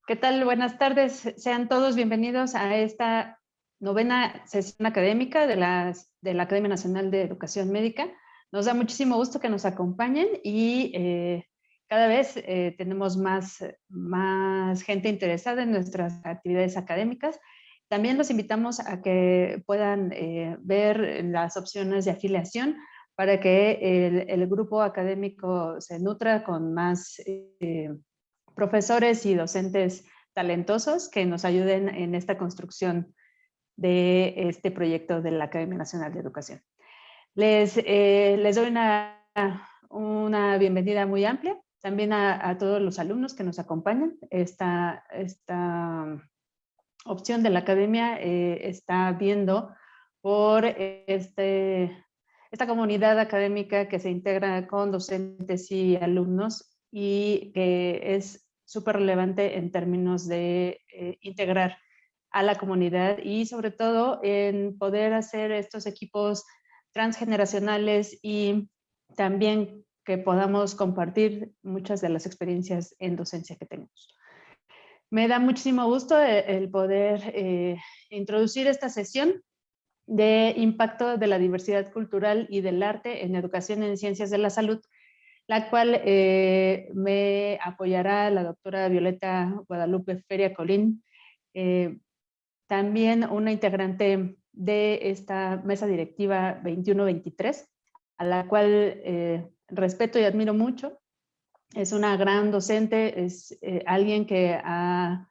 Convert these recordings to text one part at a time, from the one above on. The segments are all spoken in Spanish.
¿Qué tal? Buenas tardes. Sean todos bienvenidos a esta novena sesión académica de la Academia Nacional de Educación Médica. Nos da muchísimo gusto que nos acompañen y cada vez tenemos más gente interesada en nuestras actividades académicas. También los invitamos a que puedan ver las opciones de afiliación para que el grupo académico se nutra con más profesores y docentes talentosos que nos ayuden en esta construcción de este proyecto de la Academia Nacional de Educación. Les doy una bienvenida muy amplia, también a todos los alumnos que nos acompañan. Esta opción de la Academia está viendo por esta comunidad académica que se integra con docentes y alumnos y que es súper relevante en términos de integrar a la comunidad y sobre todo en poder hacer estos equipos transgeneracionales y también que podamos compartir muchas de las experiencias en docencia que tenemos. Me da muchísimo gusto el poder introducir esta sesión de impacto de la diversidad cultural y del arte en educación en ciencias de la salud, la cual me apoyará la doctora Violeta Guadalupe Feria Colín, también una integrante de esta mesa directiva 21-23, a la cual respeto y admiro mucho. Es una gran docente, es alguien que a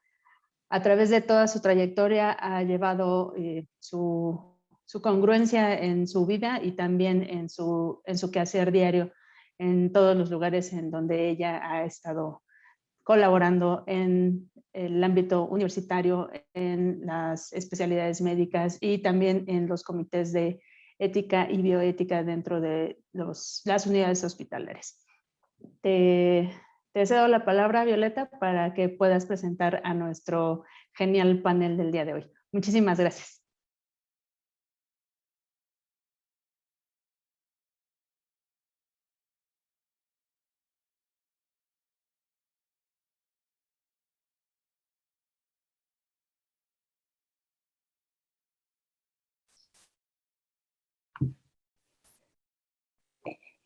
través de toda su trayectoria ha llevado su congruencia en su vida y también en su quehacer diario en todos los lugares en donde ella ha estado colaborando en el ámbito universitario, en las especialidades médicas y también en los comités de ética y bioética dentro de las unidades hospitalarias. Te cedo la palabra, Violeta, para que puedas presentar a nuestro genial panel del día de hoy. Muchísimas gracias.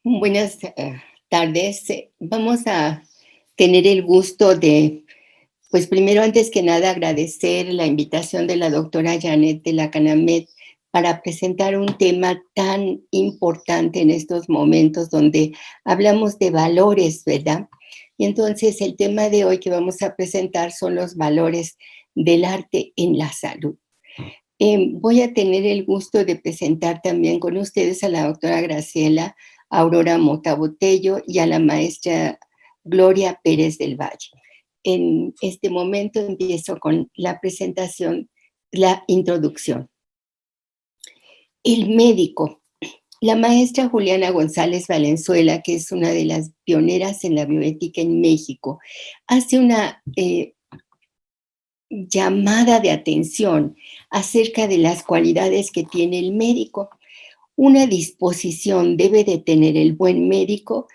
Buenas tardes. Vamos a tener el gusto de, pues primero, antes que nada, agradecer la invitación de la doctora Janet de la CANAMED para presentar un tema tan importante en estos momentos donde hablamos de valores, ¿verdad? Y entonces el tema de hoy que vamos a presentar son los valores del arte en la salud. Voy a tener el gusto de presentar también con ustedes a la doctora Graciela Aurora Mota Botello y a la maestra Gloria Pérez del Valle. En este momento empiezo con la presentación, la introducción. El médico. La maestra Juliana González Valenzuela, que es una de las pioneras en la bioética en México, hace una llamada de atención acerca de las cualidades que tiene el médico. Una disposición debe de tener el buen médico,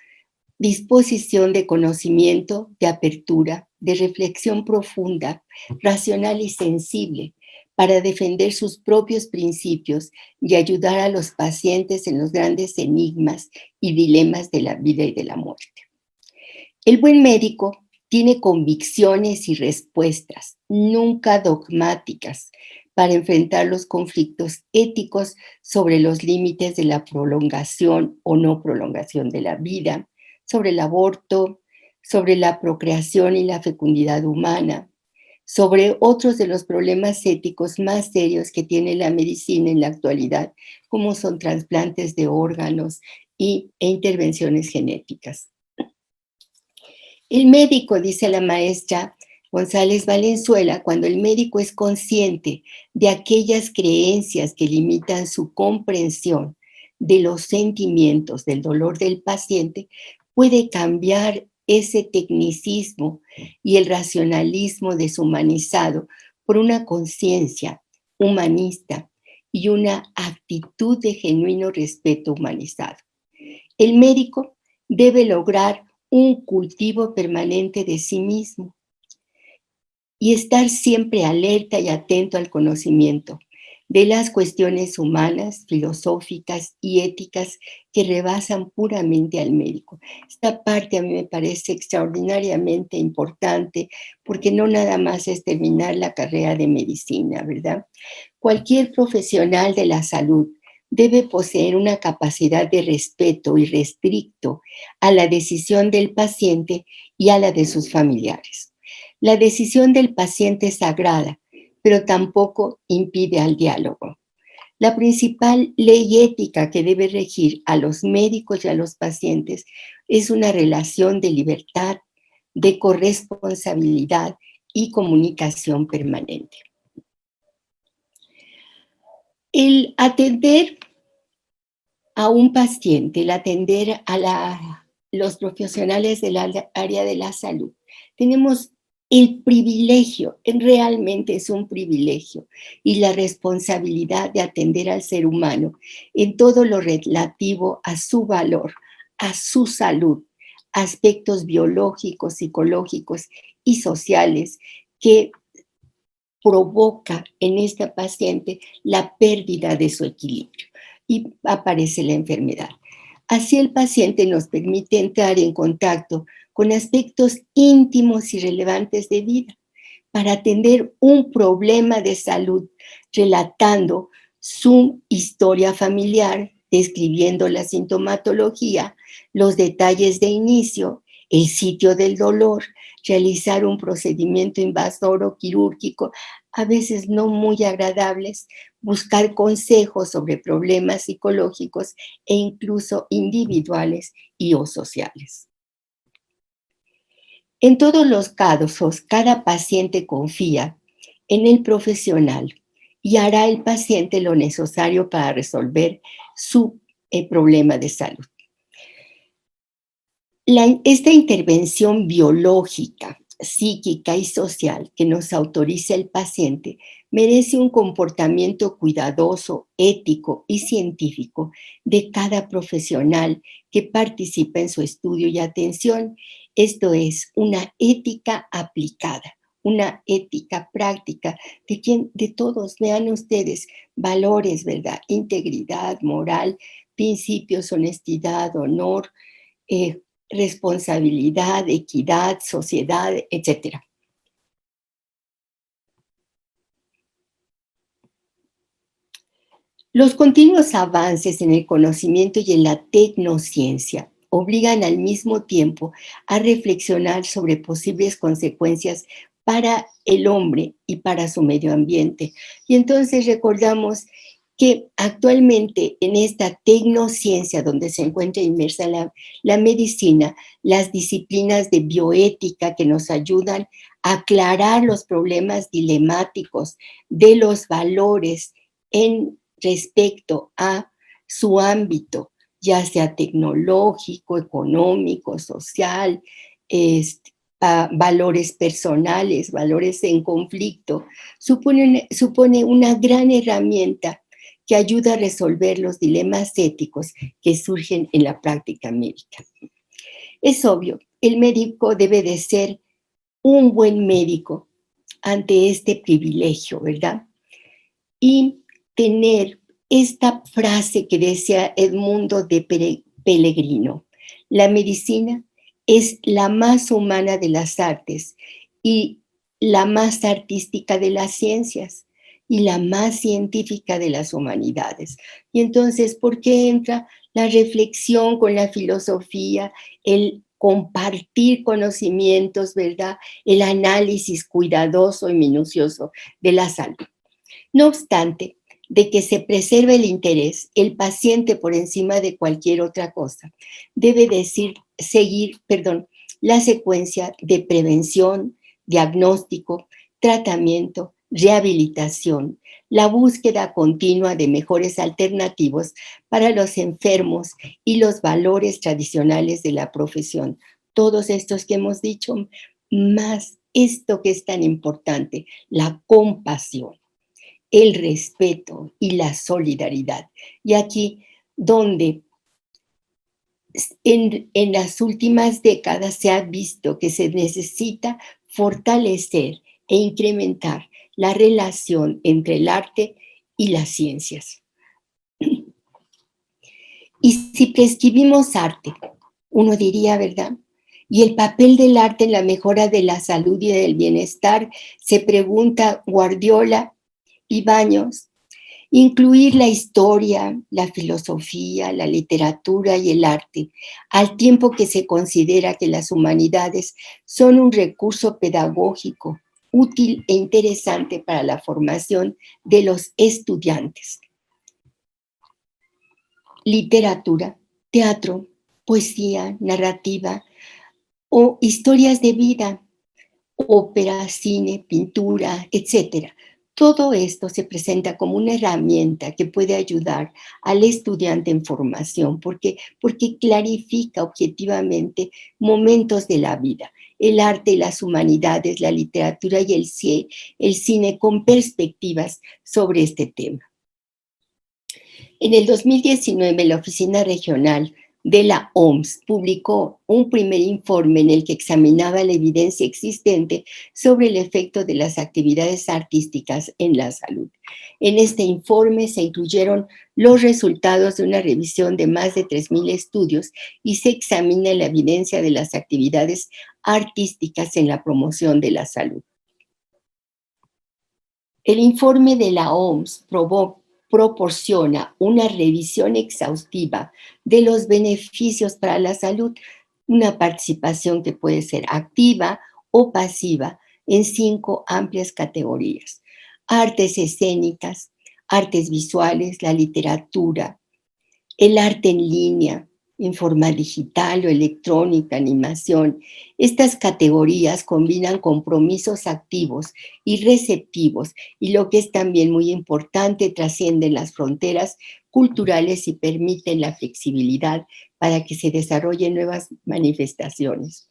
disposición de conocimiento, de apertura, de reflexión profunda, racional y sensible, para defender sus propios principios y ayudar a los pacientes en los grandes enigmas y dilemas de la vida y de la muerte. El buen médico tiene convicciones y respuestas, nunca dogmáticas, para enfrentar los conflictos éticos sobre los límites de la prolongación o no prolongación de la vida, sobre el aborto, sobre la procreación y la fecundidad humana, sobre otros de los problemas éticos más serios que tiene la medicina en la actualidad, como son trasplantes de órganos e intervenciones genéticas. El médico, dice la maestra González Valenzuela, cuando el médico es consciente de aquellas creencias que limitan su comprensión de los sentimientos, del dolor del paciente, puede cambiar ese tecnicismo y el racionalismo deshumanizado por una conciencia humanista y una actitud de genuino respeto humanizado. El médico debe lograr un cultivo permanente de sí mismo. y estar siempre alerta y atento al conocimiento de las cuestiones humanas, filosóficas y éticas que rebasan puramente al médico. Esta parte a mí me parece extraordinariamente importante porque no nada más es terminar la carrera de medicina, ¿verdad? Cualquier profesional de la salud debe poseer una capacidad de respeto irrestricto a la decisión del paciente y a la de sus familiares. La decisión del paciente es sagrada, pero tampoco impide al diálogo. La principal ley ética que debe regir a los médicos y a los pacientes es una relación de libertad, de corresponsabilidad y comunicación permanente. El atender a un paciente, el atender a los profesionales del área de la salud, tenemos el privilegio, realmente es un privilegio, y la responsabilidad de atender al ser humano en todo lo relativo a su valor, a su salud, aspectos biológicos, psicológicos y sociales que provoca en esta paciente la pérdida de su equilibrio y aparece la enfermedad. Así el paciente nos permite entrar en contacto con aspectos íntimos y relevantes de vida para atender un problema de salud, relatando su historia familiar, describiendo la sintomatología, los detalles de inicio, el sitio del dolor, realizar un procedimiento invasor o quirúrgico, a veces no muy agradables, buscar consejos sobre problemas psicológicos e incluso individuales y o sociales. En todos los casos, cada paciente confía en el profesional y hará el paciente lo necesario para resolver su problema de salud. Esta intervención biológica, psíquica y social que nos autoriza el paciente merece un comportamiento cuidadoso, ético y científico de cada profesional que participa en su estudio y atención. Esto es una ética aplicada, una ética práctica de todos, vean ustedes, valores, ¿verdad? Integridad, moral, principios, honestidad, honor, responsabilidad, equidad, sociedad, etc. Los continuos avances en el conocimiento y en la tecnociencia obligan al mismo tiempo a reflexionar sobre posibles consecuencias para el hombre y para su medio ambiente. Y entonces recordamos que actualmente en esta tecnociencia donde se encuentra inmersa la medicina, las disciplinas de bioética que nos ayudan a aclarar los problemas dilemáticos de los valores en respecto a su ámbito, ya sea tecnológico, económico, social, valores personales, valores en conflicto, supone una gran herramienta que ayuda a resolver los dilemas éticos que surgen en la práctica médica. Es obvio, el médico debe de ser un buen médico ante este privilegio, ¿verdad? Y tener esta frase que decía Edmundo de Pellegrino: la medicina es la más humana de las artes y la más artística de las ciencias y la más científica de las humanidades. Y entonces, ¿por qué entra la reflexión con la filosofía, el compartir conocimientos, ¿verdad? El análisis cuidadoso y minucioso de la salud? No obstante, de que se preserve el interés, el paciente por encima de cualquier otra cosa debe seguir la secuencia de prevención, diagnóstico, tratamiento, rehabilitación, la búsqueda continua de mejores alternativas para los enfermos y los valores tradicionales de la profesión. Todos estos que hemos dicho, más esto que es tan importante, la compasión, el respeto y la solidaridad. Y aquí donde en las últimas décadas se ha visto que se necesita fortalecer e incrementar la relación entre el arte y las ciencias. Y si prescribimos arte, uno diría, ¿verdad? Y el papel del arte en la mejora de la salud y del bienestar, se pregunta Guardiola y Baños. Incluir la historia, la filosofía, la literatura y el arte, al tiempo que se considera que las humanidades son un recurso pedagógico útil e interesante para la formación de los estudiantes. Literatura, teatro, poesía, narrativa o historias de vida, ópera, cine, pintura, etc. Todo esto se presenta como una herramienta que puede ayudar al estudiante en formación porque clarifica objetivamente momentos de la vida. El arte y las humanidades, la literatura y el cine con perspectivas sobre este tema. En el 2019, la Oficina Regional de la OMS publicó un primer informe en el que examinaba la evidencia existente sobre el efecto de las actividades artísticas en la salud. En este informe se incluyeron los resultados de una revisión de más de 3,000 estudios y se examina la evidencia de las actividades artísticas en la promoción de la salud. El informe de la OMS proporciona una revisión exhaustiva de los beneficios para la salud, una participación que puede ser activa o pasiva en 5 amplias categorías: artes escénicas, artes visuales, la literatura, el arte en línea, en forma digital o electrónica, animación. Estas categorías combinan compromisos activos y receptivos y, lo que es también muy importante, trascienden las fronteras culturales y permiten la flexibilidad para que se desarrollen nuevas manifestaciones.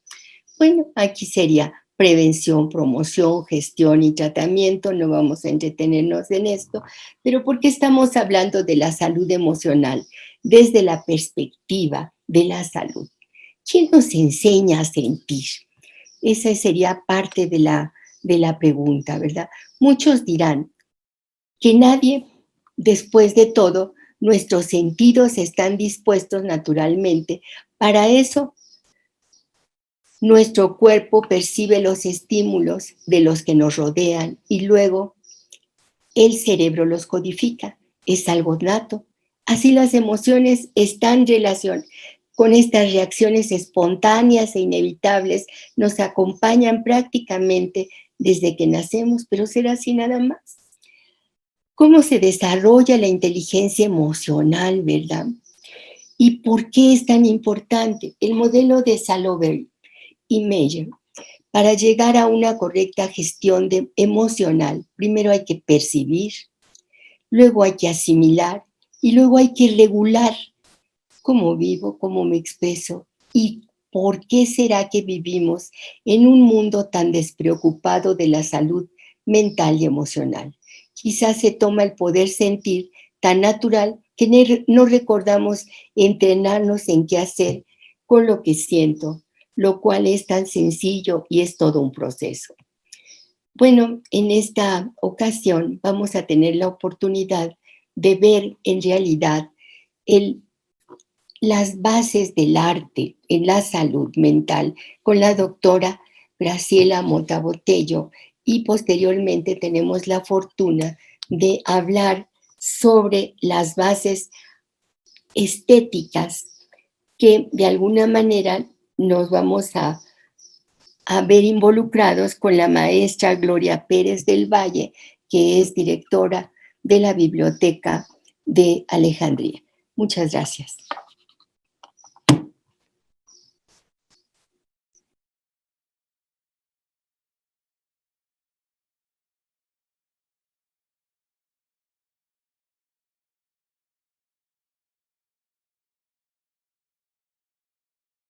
Bueno, aquí sería prevención, promoción, gestión y tratamiento. No vamos a entretenernos en esto, pero porque estamos hablando de la salud emocional desde la perspectiva de la salud. ¿Quién nos enseña a sentir? Esa sería parte de la pregunta, ¿verdad? Muchos dirán que nadie, después de todo, nuestros sentidos están dispuestos naturalmente. Para eso, nuestro cuerpo percibe los estímulos de los que nos rodean y luego el cerebro los codifica. Es algo nato. Así las emociones están en relación con estas reacciones espontáneas e inevitables, nos acompañan prácticamente desde que nacemos, pero será así nada más. ¿Cómo se desarrolla la inteligencia emocional, verdad? ¿Y por qué es tan importante? El modelo de Salovey y Meyer. Para llegar a una correcta gestión emocional, primero hay que percibir, luego hay que asimilar y luego hay que regular cómo vivo, cómo me expreso y por qué será que vivimos en un mundo tan despreocupado de la salud mental y emocional. Quizás se toma el poder sentir tan natural que no recordamos entrenarnos en qué hacer con lo que siento, lo cual es tan sencillo y es todo un proceso. Bueno, en esta ocasión vamos a tener la oportunidad de ver en realidad las bases del arte en la salud mental con la doctora Graciela Mota Botello, y posteriormente tenemos la fortuna de hablar sobre las bases estéticas que de alguna manera nos vamos a ver involucrados con la maestra Gloria Pérez del Valle, que es directora de la Biblioteca de Alejandría. Muchas gracias.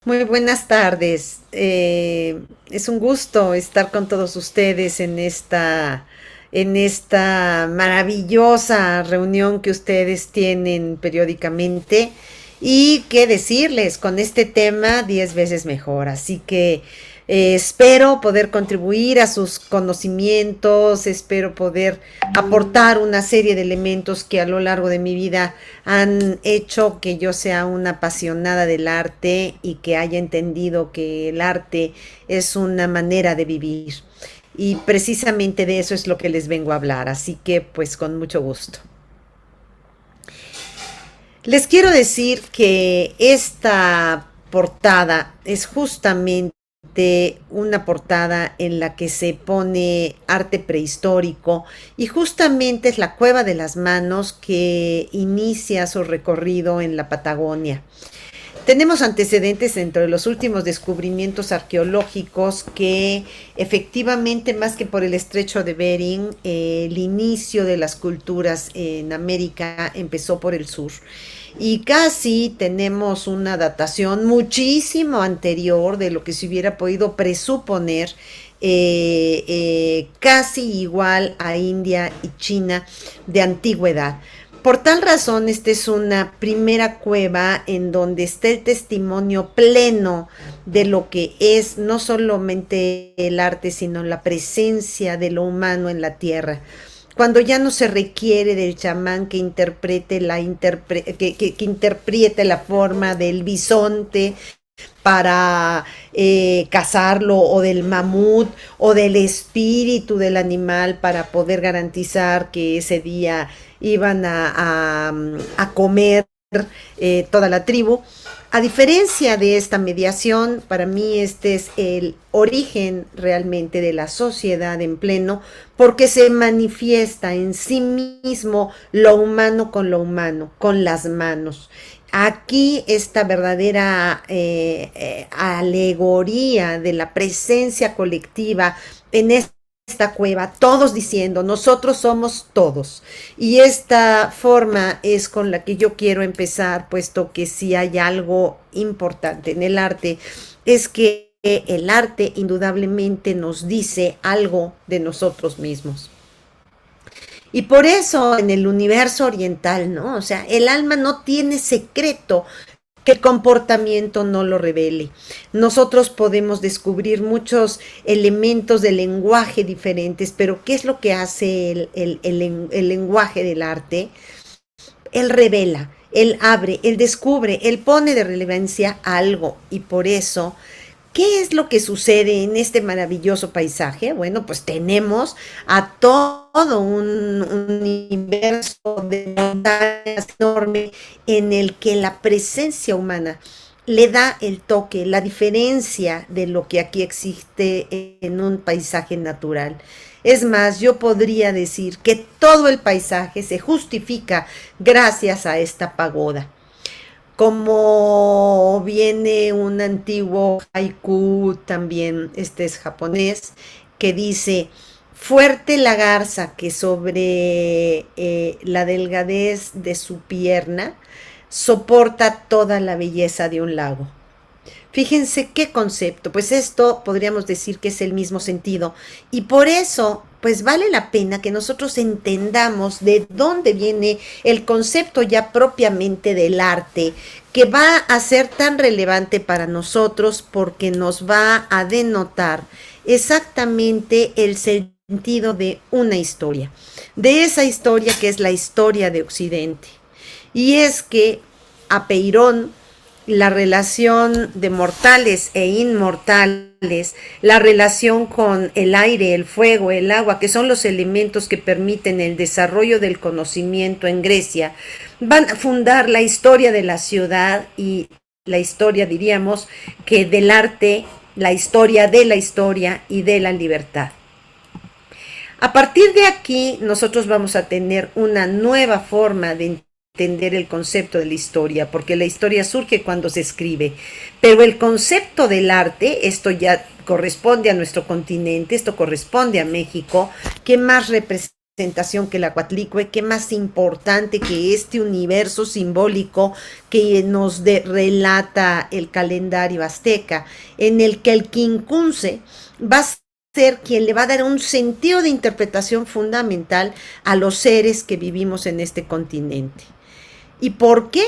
Muy buenas tardes. Es un gusto estar con todos ustedes en esta maravillosa reunión que ustedes tienen periódicamente. Y qué decirles, con este tema 10 veces mejor. Así que Espero poder contribuir a sus conocimientos, espero poder aportar una serie de elementos que a lo largo de mi vida han hecho que yo sea una apasionada del arte y que haya entendido que el arte es una manera de vivir. Y precisamente de eso es lo que les vengo a hablar, así que pues con mucho gusto. Les quiero decir que esta portada es justamente una portada en la que se pone arte prehistórico y justamente es la Cueva de las Manos que inicia su recorrido en la Patagonia. Tenemos antecedentes entre los últimos descubrimientos arqueológicos que efectivamente, más que por el estrecho de Bering, el inicio de las culturas en América empezó por el sur. Y casi tenemos una datación muchísimo anterior de lo que se hubiera podido presuponer, casi igual a India y China de antigüedad. Por tal razón, esta es una primera cueva en donde está el testimonio pleno de lo que es no solamente el arte, sino la presencia de lo humano en la tierra. Cuando ya no se requiere del chamán que interprete que interprete la forma del bisonte para cazarlo, o del mamut, o del espíritu del animal para poder garantizar que ese día iban a comer toda la tribu. A diferencia de esta mediación, para mí este es el origen realmente de la sociedad en pleno, porque se manifiesta en sí mismo lo humano, con las manos. Aquí esta verdadera alegoría de la presencia colectiva en esta cueva, todos diciendo, nosotros somos todos. Y esta forma es con la que yo quiero empezar, puesto que si hay algo importante en el arte, es que el arte indudablemente nos dice algo de nosotros mismos. Y por eso en el universo oriental, ¿no? O sea, el alma no tiene secreto que el comportamiento no lo revele. Nosotros podemos descubrir muchos elementos del lenguaje diferentes, pero ¿qué es lo que hace el lenguaje del arte? Él revela, él abre, él descubre, él pone de relevancia algo, y por eso, ¿qué es lo que sucede en este maravilloso paisaje? Bueno, pues tenemos a todo un universo de montañas enorme en el que la presencia humana le da el toque, la diferencia de lo que aquí existe en un paisaje natural. Es más, yo podría decir que todo el paisaje se justifica gracias a esta pagoda. Como viene un antiguo haiku, también este es japonés, que dice, fuerte la garza que sobre la delgadez de su pierna soporta toda la belleza de un lago. Fíjense qué concepto, pues esto podríamos decir que es el mismo sentido, y por eso pues vale la pena que nosotros entendamos de dónde viene el concepto ya propiamente del arte, que va a ser tan relevante para nosotros porque nos va a denotar exactamente el sentido de una historia, de esa historia que es la historia de Occidente. Y es que a Peirón, la relación de mortales e inmortales, la relación con el aire, el fuego, el agua, que son los elementos que permiten el desarrollo del conocimiento en Grecia, van a fundar la historia de la ciudad y la historia, diríamos, que del arte, la historia de la historia y de la libertad. A partir de aquí, nosotros vamos a tener una nueva forma de entender el concepto de la historia, porque la historia surge cuando se escribe, pero el concepto del arte, esto ya corresponde a nuestro continente, esto corresponde a México, ¿qué más representación que la Coatlicue? ¿Qué más importante que este universo simbólico que nos relata el calendario azteca, en el que el quincunce va a ser quien le va a dar un sentido de interpretación fundamental a los seres que vivimos en este continente? ¿Y por qué?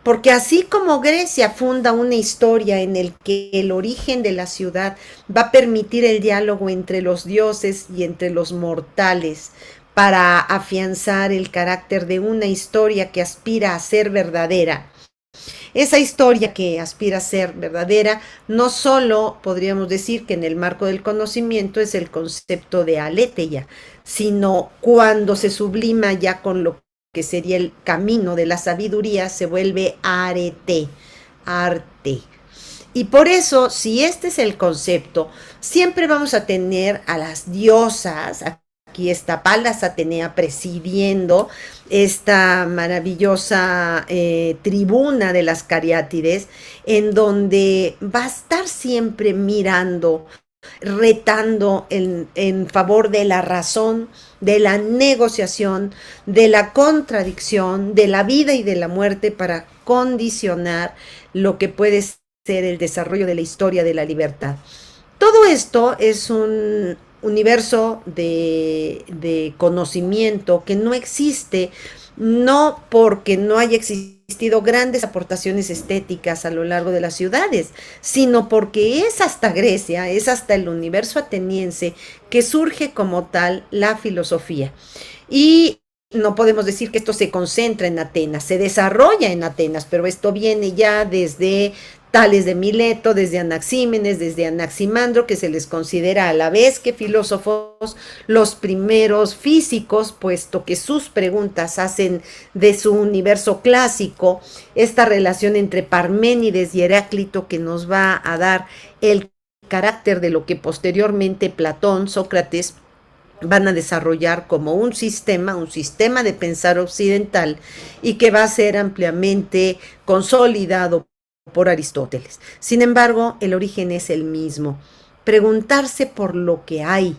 porque así como Grecia funda una historia en el que el origen de la ciudad va a permitir el diálogo entre los dioses y entre los mortales para afianzar el carácter de una historia que aspira a ser verdadera. Esa historia que aspira a ser verdadera, no solo podríamos decir que en el marco del conocimiento es el concepto de aletheia, sino cuando se sublima ya con lo que sería el camino de la sabiduría, se vuelve arete, arte. Y por eso, si este es el concepto, siempre vamos a tener a las diosas. Aquí está Palas Atenea presidiendo esta maravillosa tribuna de las cariátides, en donde va a estar siempre mirando, retando en favor de la razón, de la negociación, de la contradicción, de la vida y de la muerte para condicionar lo que puede ser el desarrollo de la historia de la libertad. Todo esto es un universo de conocimiento que no existe, no porque no haya existido grandes aportaciones estéticas a lo largo de las ciudades, sino porque es hasta Grecia, es hasta el universo ateniense que surge como tal la filosofía. Y no podemos decir que esto se concentra en Atenas, se desarrolla en Atenas, pero esto viene ya desde Tales de Mileto, desde Anaxímenes, desde Anaximandro, que se les considera a la vez que filósofos los primeros físicos, puesto que sus preguntas hacen de su universo clásico esta relación entre Parménides y Heráclito que nos va a dar el carácter de lo que posteriormente Platón, Sócrates van a desarrollar como un sistema de pensar occidental y que va a ser ampliamente consolidado por Aristóteles. Sin embargo, el origen es el mismo. Preguntarse por lo que hay,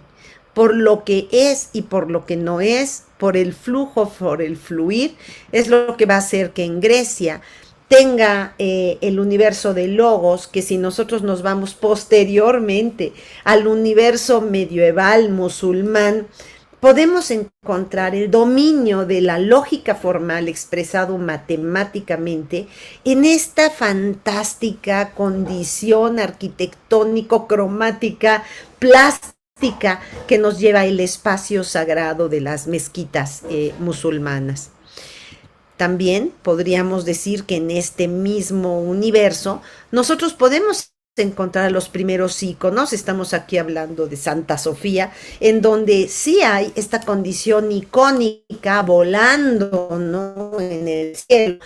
por lo que es y por lo que no es, por el flujo, por el fluir, es lo que va a hacer que en Grecia tenga el universo de Logos, que si nosotros nos vamos posteriormente al universo medieval musulmán, podemos encontrar el dominio de la lógica formal expresado matemáticamente en esta fantástica condición arquitectónico-cromática plástica que nos lleva el espacio sagrado de las mezquitas musulmanas. También podríamos decir que en este mismo universo nosotros podemos encontrar a los primeros íconos. Estamos aquí hablando de Santa Sofía, en donde sí hay esta condición icónica volando, ¿no?, en el cielo,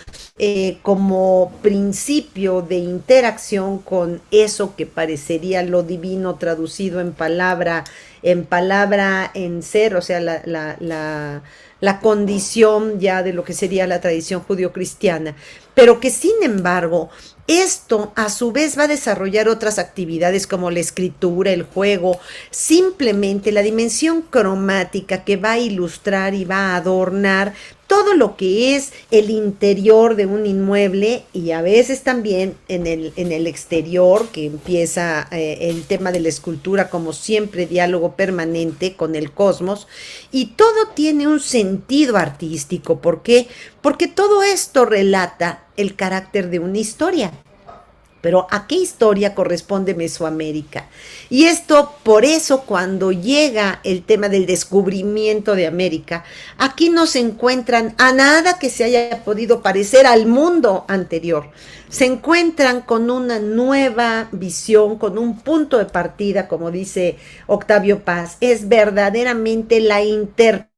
como principio de interacción con eso que parecería lo divino traducido en palabra en ser, o sea, la condición ya de lo que sería la tradición judio-cristiana, pero que sin embargo esto a su vez va a desarrollar otras actividades como la escritura, el juego, simplemente la dimensión cromática que va a ilustrar y va a adornar todo lo que es el interior de un inmueble y a veces también en el exterior, que empieza el tema de la escultura como siempre diálogo permanente con el cosmos, y todo tiene un sentido artístico. ¿Por qué? Porque todo esto relata el carácter de una historia. Pero ¿a qué historia corresponde Mesoamérica? Y esto, por eso, cuando llega el tema del descubrimiento de América, aquí no se encuentran a nada que se haya podido parecer al mundo anterior. Se encuentran con una nueva visión, con un punto de partida, como dice Octavio Paz. Es verdaderamente la interpretación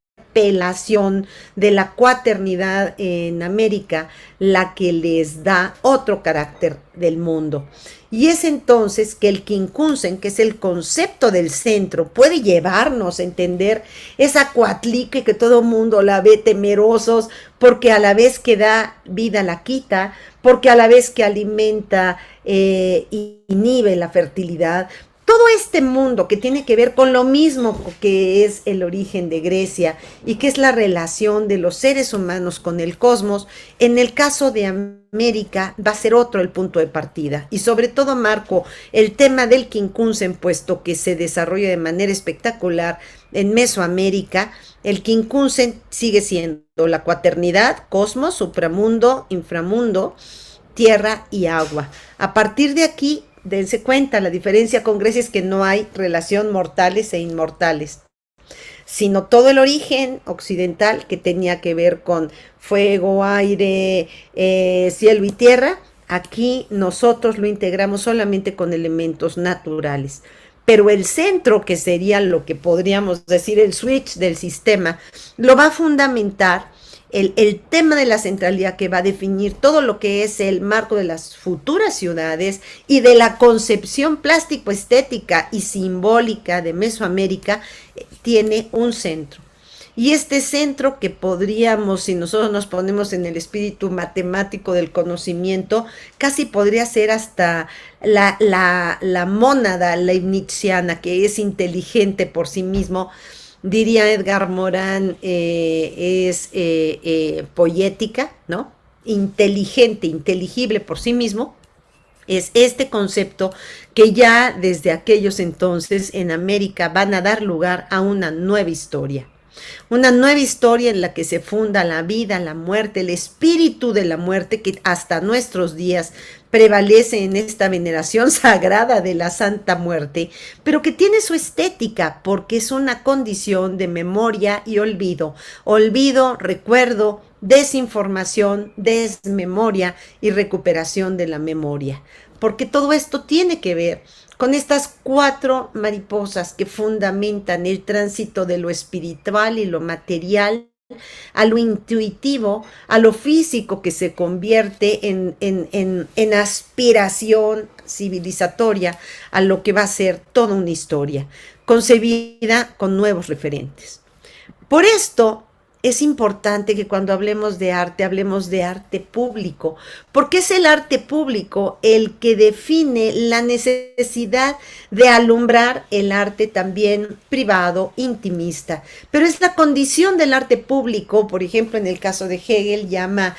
de la cuaternidad en América la que les da otro carácter del mundo. Y es entonces que el quincunsen, que es el concepto del centro, puede llevarnos a entender esa Coatlique que todo mundo la ve temerosos, porque a la vez que da vida la quita, porque a la vez que alimenta inhibe la fertilidad, todo este mundo que tiene que ver con lo mismo que es el origen de Grecia y que es la relación de los seres humanos con el cosmos, en el caso de América va a ser otro el punto de partida. Y sobre todo marco el tema del quincunsen, puesto que se desarrolla de manera espectacular en Mesoamérica. El quincunsen sigue siendo la cuaternidad, cosmos, supramundo, inframundo, tierra y agua. A partir de aquí, dense cuenta, la diferencia con Grecia es que no hay relación mortales e inmortales, sino todo el origen occidental que tenía que ver con fuego, aire, cielo y tierra. Aquí nosotros lo integramos solamente con elementos naturales. Pero el centro, que sería lo que podríamos decir el switch del sistema, lo va a fundamentar el tema de la centralidad, que va a definir todo lo que es el marco de las futuras ciudades y de la concepción plástico-estética y simbólica de Mesoamérica. Tiene un centro. Y este centro, que podríamos, si nosotros nos ponemos en el espíritu matemático del conocimiento, casi podría ser hasta la mónada leibniziana, que es inteligente por sí mismo. Diría Edgar Morin, es poética, ¿no? Inteligente, inteligible por sí mismo. Es este concepto que ya desde aquellos entonces en América van a dar lugar a una nueva historia. Una nueva historia en la que se funda la vida, la muerte, el espíritu de la muerte, que hasta nuestros días prevalece en esta veneración sagrada de la Santa Muerte, pero que tiene su estética porque es una condición de memoria y olvido. Olvido, recuerdo, desinformación, desmemoria y recuperación de la memoria. Porque todo esto tiene que ver con estas 4 mariposas que fundamentan el tránsito de lo espiritual y lo material a lo intuitivo, a lo físico, que se convierte en aspiración civilizatoria a lo que va a ser toda una historia, concebida con nuevos referentes. Por esto es importante que cuando hablemos de arte público, porque es el arte público el que define la necesidad de alumbrar el arte también privado, intimista. Pero es la condición del arte público, por ejemplo, en el caso de Hegel, llama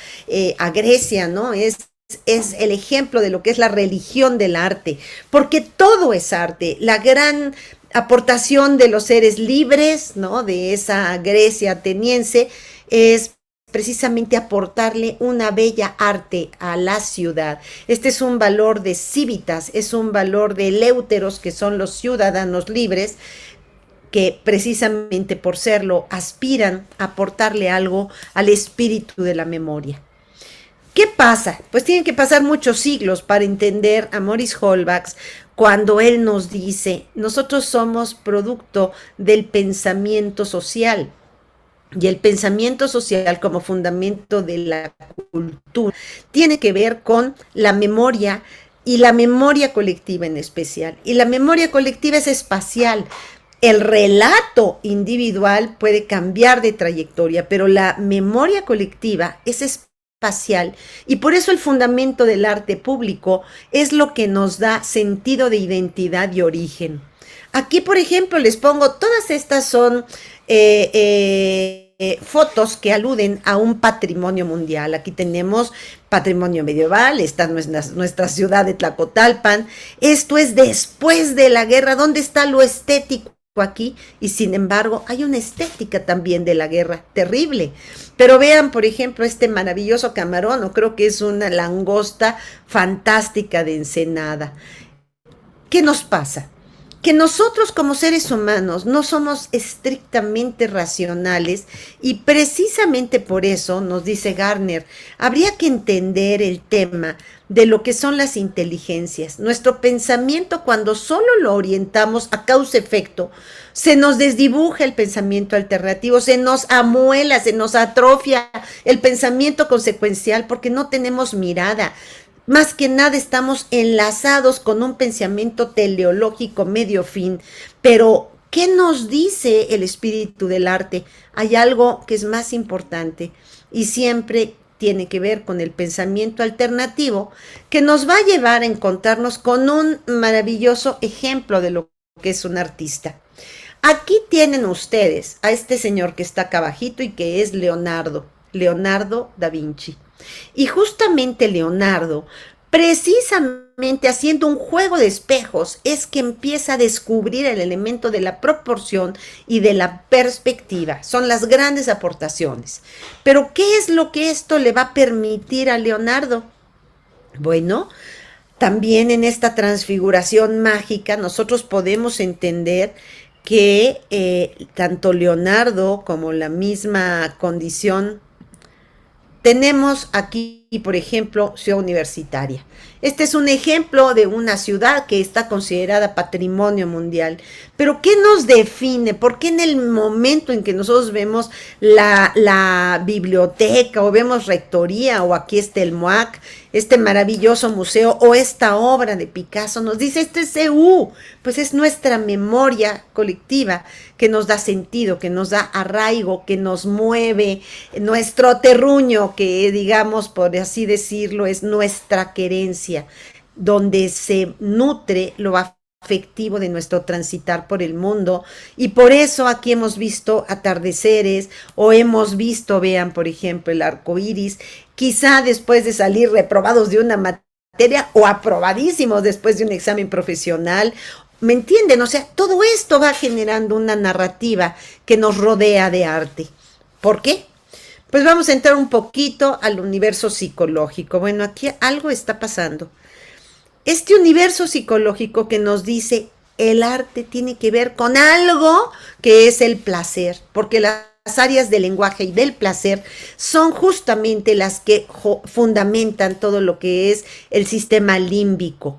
a Grecia, ¿no? Es el ejemplo de lo que es la religión del arte, porque todo es arte. La gran aportación de los seres libres, ¿no?, de esa Grecia ateniense, es precisamente aportarle una bella arte a la ciudad. Este es un valor de civitas, es un valor de eleuteros, que son los ciudadanos libres, que precisamente por serlo aspiran a aportarle algo al espíritu de la memoria. ¿Qué pasa? Pues tienen que pasar muchos siglos para entender a Maurice Holbach cuando él nos dice: nosotros somos producto del pensamiento social, y el pensamiento social como fundamento de la cultura tiene que ver con la memoria, y la memoria colectiva en especial. Y la memoria colectiva es espacial. El relato individual puede cambiar de trayectoria, pero la memoria colectiva es espacial, y por eso el fundamento del arte público es lo que nos da sentido de identidad y origen. Aquí, por ejemplo, les pongo, todas estas son fotos que aluden a un patrimonio mundial. Aquí tenemos patrimonio medieval, está nuestra ciudad de Tlacotalpan. Esto es después de la guerra. ¿Dónde está lo estético aquí? Y sin embargo hay una estética también de la guerra terrible. Pero vean, por ejemplo, este maravilloso camarón, o creo que es una langosta fantástica de Ensenada. ¿Qué nos pasa? Que nosotros como seres humanos no somos estrictamente racionales, y precisamente por eso, nos dice Gardner, habría que entender el tema de lo que son las inteligencias. Nuestro pensamiento, cuando solo lo orientamos a causa-efecto, se nos desdibuja el pensamiento alternativo, se nos amuela, se nos atrofia el pensamiento consecuencial, porque no tenemos mirada. Más que nada estamos enlazados con un pensamiento teleológico medio fin. Pero, ¿qué nos dice el espíritu del arte? Hay algo que es más importante, y siempre tiene que ver con el pensamiento alternativo, que nos va a llevar a encontrarnos con un maravilloso ejemplo de lo que es un artista. Aquí tienen ustedes a este señor que está acá abajito y que es Leonardo da Vinci. Y justamente Leonardo, precisamente haciendo un juego de espejos, es que empieza a descubrir el elemento de la proporción y de la perspectiva. Son las grandes aportaciones. Pero ¿qué es lo que esto le va a permitir a Leonardo? Bueno, también en esta transfiguración mágica nosotros podemos entender que tanto Leonardo como la misma condición tenemos aquí, por ejemplo, Ciudad Universitaria. Este es un ejemplo de una ciudad que está considerada patrimonio mundial. Pero ¿qué nos define? ¿Por qué en el momento en que nosotros vemos la biblioteca o vemos rectoría o aquí está el MOAC, este maravilloso museo o esta obra de Picasso, nos dice este es CU? Pues es nuestra memoria colectiva que nos da sentido, que nos da arraigo, que nos mueve, nuestro terruño, que digamos, por así decirlo, es nuestra querencia, donde se nutre lo afectivo de nuestro transitar por el mundo. Y por eso aquí hemos visto atardeceres o hemos visto, vean, por ejemplo, el arco iris, quizá después de salir reprobados de una materia o aprobadísimos después de un examen profesional. ¿Me entienden? O sea, todo esto va generando una narrativa que nos rodea de arte. ¿Por qué? Pues vamos a entrar un poquito al universo psicológico. Bueno, aquí algo está pasando. Este universo psicológico que nos dice el arte tiene que ver con algo que es el placer, porque las áreas del lenguaje y del placer son justamente las que fundamentan todo lo que es el sistema límbico.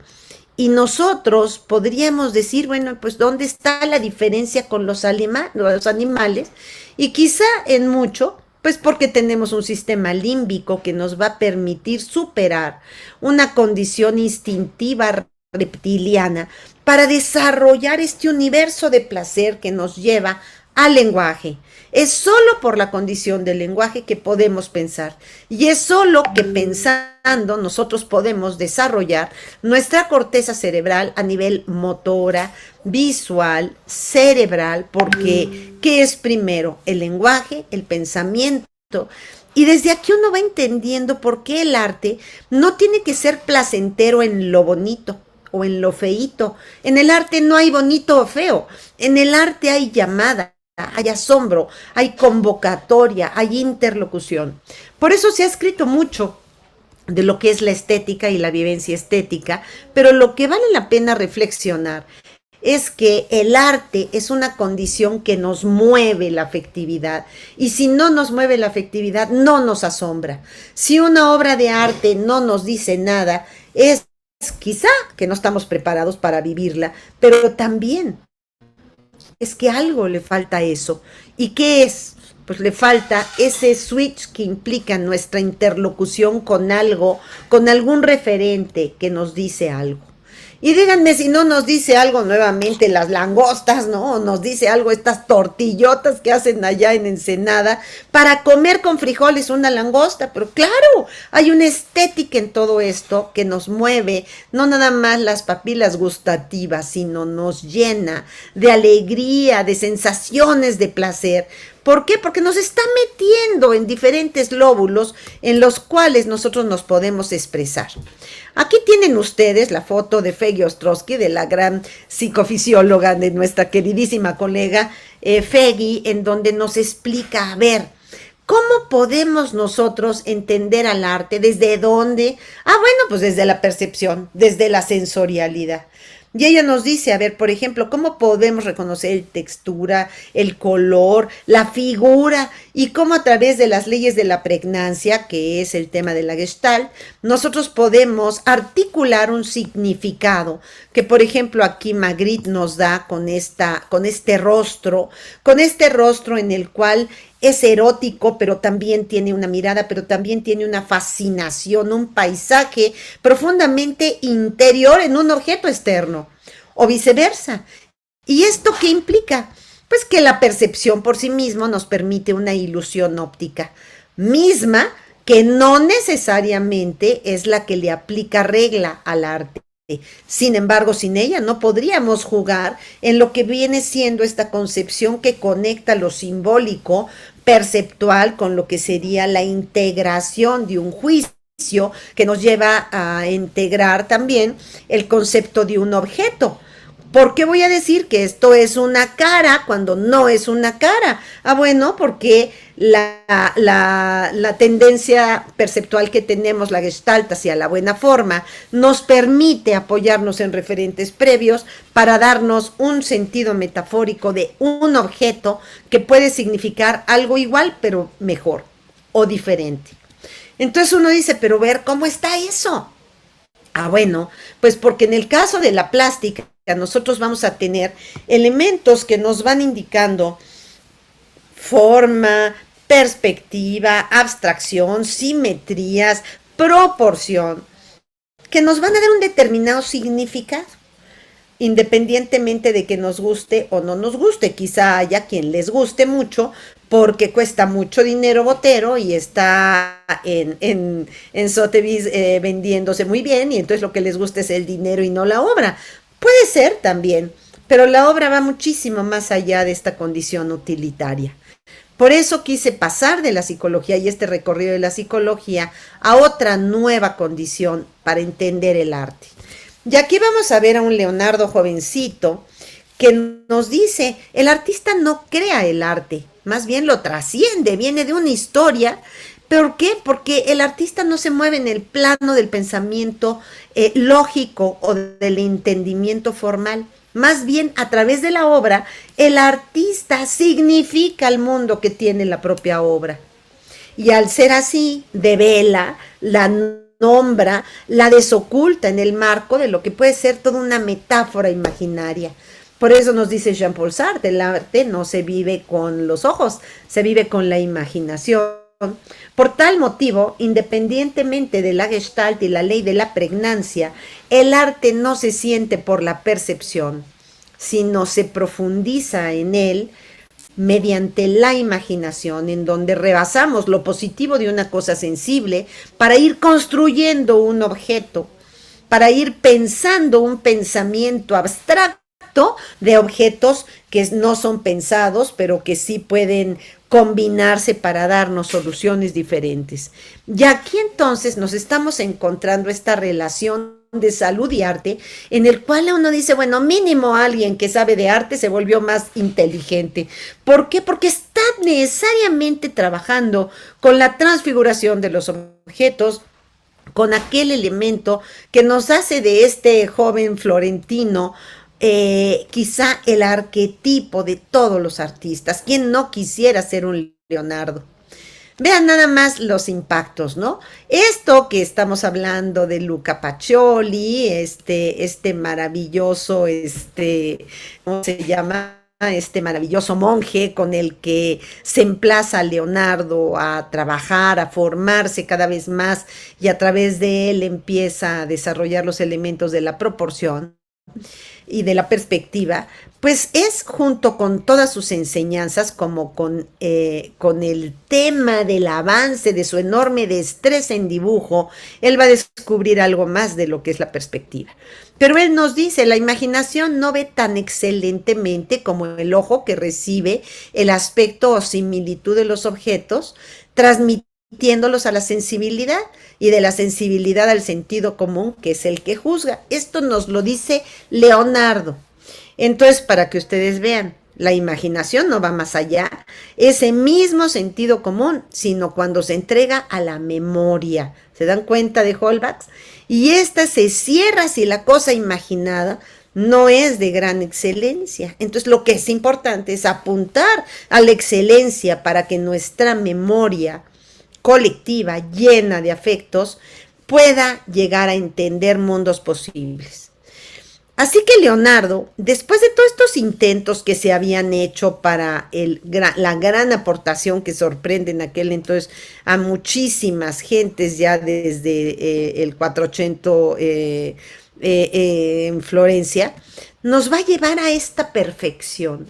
Y nosotros podríamos decir, bueno, pues ¿dónde está la diferencia con los animales? Y quizá en mucho, pues porque tenemos un sistema límbico que nos va a permitir superar una condición instintiva reptiliana para desarrollar este universo de placer que nos lleva al lenguaje. Es solo por la condición del lenguaje que podemos pensar y es solo que pensando nosotros podemos desarrollar nuestra corteza cerebral a nivel motora, visual, cerebral, porque ¿qué es primero? El lenguaje, el pensamiento. Y desde aquí uno va entendiendo por qué el arte no tiene que ser placentero en lo bonito o en lo feíto. En el arte no hay bonito o feo, en el arte hay llamada, hay asombro, hay convocatoria, hay interlocución. Por eso se ha escrito mucho de lo que es la estética y la vivencia estética, pero lo que vale la pena reflexionar es que el arte es una condición que nos mueve la afectividad, y si no nos mueve la afectividad, no nos asombra. Si una obra de arte no nos dice nada, es quizá que no estamos preparados para vivirla, pero también es que algo le falta a eso. ¿Y qué es? Pues le falta ese switch que implica nuestra interlocución con algo, con algún referente que nos dice algo. Y díganme si no nos dice algo nuevamente las langostas, ¿no? O nos dice algo estas tortillotas que hacen allá en Ensenada para comer con frijoles una langosta. Pero claro, hay una estética en todo esto que nos mueve, no nada más las papilas gustativas, sino nos llena de alegría, de sensaciones de placer. ¿Por qué? Porque nos está metiendo en diferentes lóbulos en los cuales nosotros nos podemos expresar. Aquí tienen ustedes la foto de Feggy Ostrowski, de la gran psicofisióloga de nuestra queridísima colega Feggy, en donde nos explica, a ver, ¿cómo podemos nosotros entender al arte? ¿Desde dónde? Bueno, pues desde la percepción, desde la sensorialidad. Y ella nos dice, a ver, por ejemplo, ¿cómo podemos reconocer la textura, el color, la figura? Y cómo a través de las leyes de la pregnancia, que es el tema de la Gestalt, nosotros podemos articular un significado que, por ejemplo, aquí Magritte nos da con este rostro en el cual es erótico, pero también tiene una mirada, pero también tiene una fascinación, un paisaje profundamente interior en un objeto externo, o viceversa. ¿Y esto qué implica? Pues que la percepción por sí mismo nos permite una ilusión óptica misma que no necesariamente es la que le aplica regla al arte. Sin embargo, sin ella no podríamos jugar en lo que viene siendo esta concepción que conecta lo simbólico, perceptual, con lo que sería la integración de un juicio que nos lleva a integrar también el concepto de un objeto. ¿Por qué voy a decir que esto es una cara cuando no es una cara? Bueno, porque la tendencia perceptual que tenemos, la gestalt hacia la buena forma, nos permite apoyarnos en referentes previos para darnos un sentido metafórico de un objeto que puede significar algo igual, pero mejor o diferente. Entonces uno dice, pero ver, ¿cómo está eso? Bueno, pues porque en el caso de la plástica, nosotros vamos a tener elementos que nos van indicando forma, perspectiva, abstracción, simetrías, proporción, que nos van a dar un determinado significado, independientemente de que nos guste o no nos guste. Quizá haya quien les guste mucho porque cuesta mucho dinero Botero y está en Sotheby's vendiéndose muy bien, y entonces lo que les gusta es el dinero y no la obra. Puede ser también, pero la obra va muchísimo más allá de esta condición utilitaria. Por eso quise pasar de la psicología y este recorrido de la psicología a otra nueva condición para entender el arte. Y aquí vamos a ver a un Leonardo jovencito que nos dice, el artista no crea el arte, más bien lo trasciende, viene de una historia. ¿Por qué? Porque el artista no se mueve en el plano del pensamiento lógico o del entendimiento formal. Más bien, a través de la obra, el artista significa el mundo que tiene la propia obra. Y al ser así, devela, la nombra, la desoculta en el marco de lo que puede ser toda una metáfora imaginaria. Por eso nos dice Jean-Paul Sartre, el arte no se vive con los ojos, se vive con la imaginación. Por tal motivo, independientemente de la gestalt y la ley de la pregnancia, el arte no se siente por la percepción, sino se profundiza en él mediante la imaginación, en donde rebasamos lo positivo de una cosa sensible para ir construyendo un objeto, para ir pensando un pensamiento abstracto de objetos que no son pensados, pero que sí pueden combinarse para darnos soluciones diferentes. Y aquí entonces nos estamos encontrando esta relación de salud y arte, en el cual uno dice, bueno, mínimo alguien que sabe de arte se volvió más inteligente. ¿Por qué? Porque está necesariamente trabajando con la transfiguración de los objetos, con aquel elemento que nos hace de este joven florentino quizá el arquetipo de todos los artistas. ¿Quién no quisiera ser un Leonardo? Vean nada más los impactos, ¿no? Esto que estamos hablando de Luca Pacioli, este maravilloso, ¿cómo se llama? Este maravilloso monje con el que se emplaza a Leonardo a trabajar, a formarse cada vez más, y a través de él empieza a desarrollar los elementos de la proporción y de la perspectiva, pues es junto con todas sus enseñanzas, como con el tema del avance de su enorme destreza en dibujo, él va a descubrir algo más de lo que es la perspectiva. Pero él nos dice, la imaginación no ve tan excelentemente como el ojo, que recibe el aspecto o similitud de los objetos, transmitiéndolos a la sensibilidad, y de la sensibilidad al sentido común, que es el que juzga. Esto nos lo dice Leonardo. Entonces, para que ustedes vean, la imaginación no va más allá, ese mismo sentido común, sino cuando se entrega a la memoria. ¿Se dan cuenta de Holbach? Y esta se cierra si la cosa imaginada no es de gran excelencia. Entonces, lo que es importante es apuntar a la excelencia para que nuestra memoria colectiva, llena de afectos, pueda llegar a entender mundos posibles. Así que Leonardo, después de todos estos intentos que se habían hecho para la gran aportación que sorprende en aquel entonces a muchísimas gentes ya desde el 480 en Florencia, nos va a llevar a esta perfección.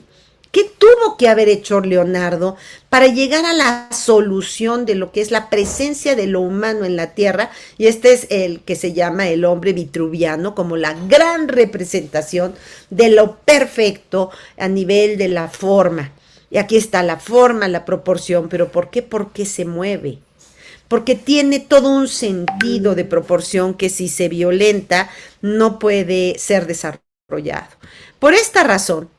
¿Qué tuvo que haber hecho Leonardo para llegar a la solución de lo que es la presencia de lo humano en la Tierra? Y este es el que se llama el hombre vitruviano, como la gran representación de lo perfecto a nivel de la forma. Y aquí está la forma, la proporción, pero ¿por qué? Porque se mueve. Porque tiene todo un sentido de proporción que si se violenta no puede ser desarrollado. Por esta razón,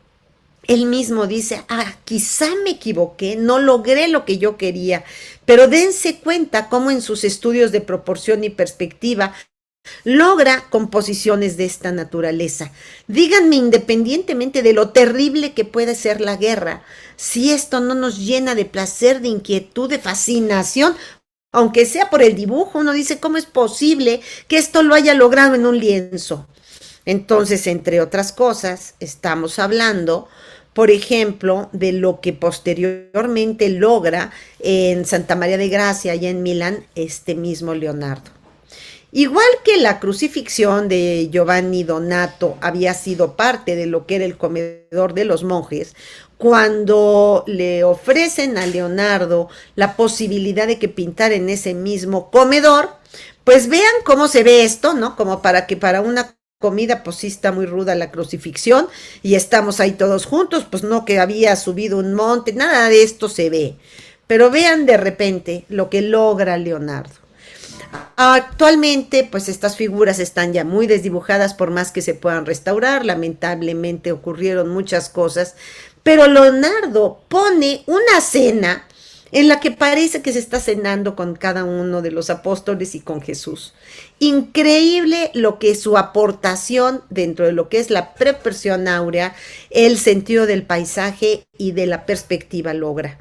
él mismo dice, quizá me equivoqué, no logré lo que yo quería, pero dense cuenta cómo en sus estudios de proporción y perspectiva logra composiciones de esta naturaleza. Díganme, independientemente de lo terrible que puede ser la guerra, si esto no nos llena de placer, de inquietud, de fascinación, aunque sea por el dibujo, uno dice, ¿cómo es posible que esto lo haya logrado en un lienzo? Entonces, entre otras cosas, estamos hablando, por ejemplo, de lo que posteriormente logra en Santa María de Gracia, allá en Milán, este mismo Leonardo. Igual que la crucifixión de Giovanni Donato había sido parte de lo que era el comedor de los monjes, cuando le ofrecen a Leonardo la posibilidad de que pintara en ese mismo comedor, pues vean cómo se ve esto, ¿no? Como para que para una comida, pues sí está muy ruda la crucifixión y estamos ahí todos juntos, pues no que había subido un monte, nada de esto se ve. Pero vean de repente lo que logra Leonardo. Actualmente, pues estas figuras están ya muy desdibujadas por más que se puedan restaurar. Lamentablemente ocurrieron muchas cosas, pero Leonardo pone una cena en la que parece que se está cenando con cada uno de los apóstoles y con Jesús. Increíble lo que su aportación dentro de lo que es la proporción áurea, el sentido del paisaje y de la perspectiva logra.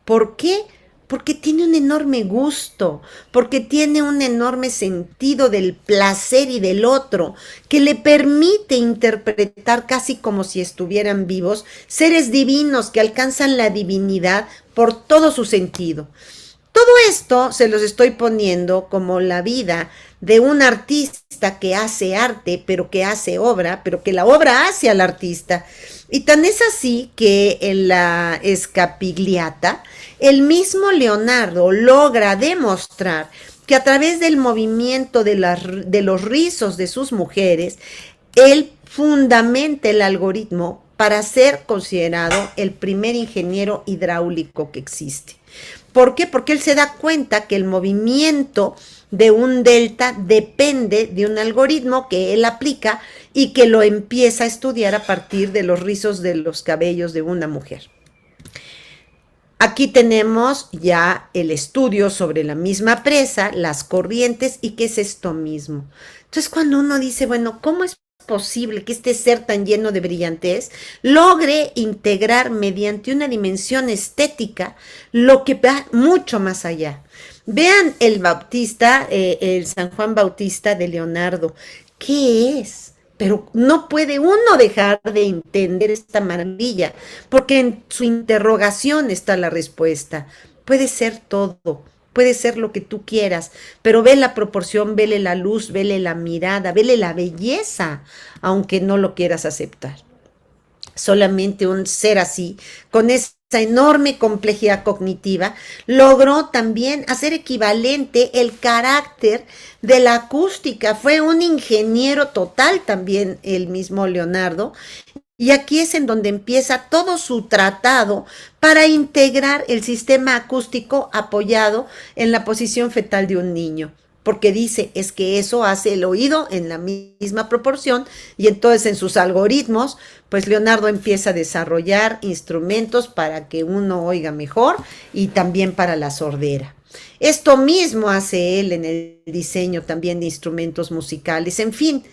¿Por qué? Porque tiene un enorme gusto, porque tiene un enorme sentido del placer y del otro, que le permite interpretar casi como si estuvieran vivos, seres divinos que alcanzan la divinidad por todo su sentido. Todo esto se los estoy poniendo como la vida de un artista que hace arte, pero que hace obra, pero que la obra hace al artista. Y tan es así que en la Scapigliata, el mismo Leonardo logra demostrar que a través del movimiento de los rizos de sus mujeres, él fundamenta el algoritmo para ser considerado el primer ingeniero hidráulico que existe. ¿Por qué? Porque él se da cuenta que el movimiento de un delta depende de un algoritmo que él aplica y que lo empieza a estudiar a partir de los rizos de los cabellos de una mujer. Aquí tenemos ya el estudio sobre la misma presa, las corrientes y qué es esto mismo. Entonces, cuando uno dice, bueno, ¿cómo es posible que este ser tan lleno de brillantez logre integrar mediante una dimensión estética lo que va mucho más allá? Vean el Bautista, el San Juan Bautista de Leonardo. ¿Qué es? Pero no puede uno dejar de entender esta maravilla, porque en su interrogación está la respuesta. Puede ser todo, puede ser lo que tú quieras, pero ve la proporción, vele la luz, vele la mirada, vele la belleza, aunque no lo quieras aceptar. Solamente un ser así, con esa enorme complejidad cognitiva, logró también hacer equivalente el carácter de la acústica. Fue un ingeniero total también el mismo Leonardo. Y aquí es en donde empieza todo su tratado para integrar el sistema acústico apoyado en la posición fetal de un niño. Porque dice, es que eso hace el oído en la misma proporción y entonces en sus algoritmos, pues Leonardo empieza a desarrollar instrumentos para que uno oiga mejor y también para la sordera. Esto mismo hace él en el diseño también de instrumentos musicales, en fin.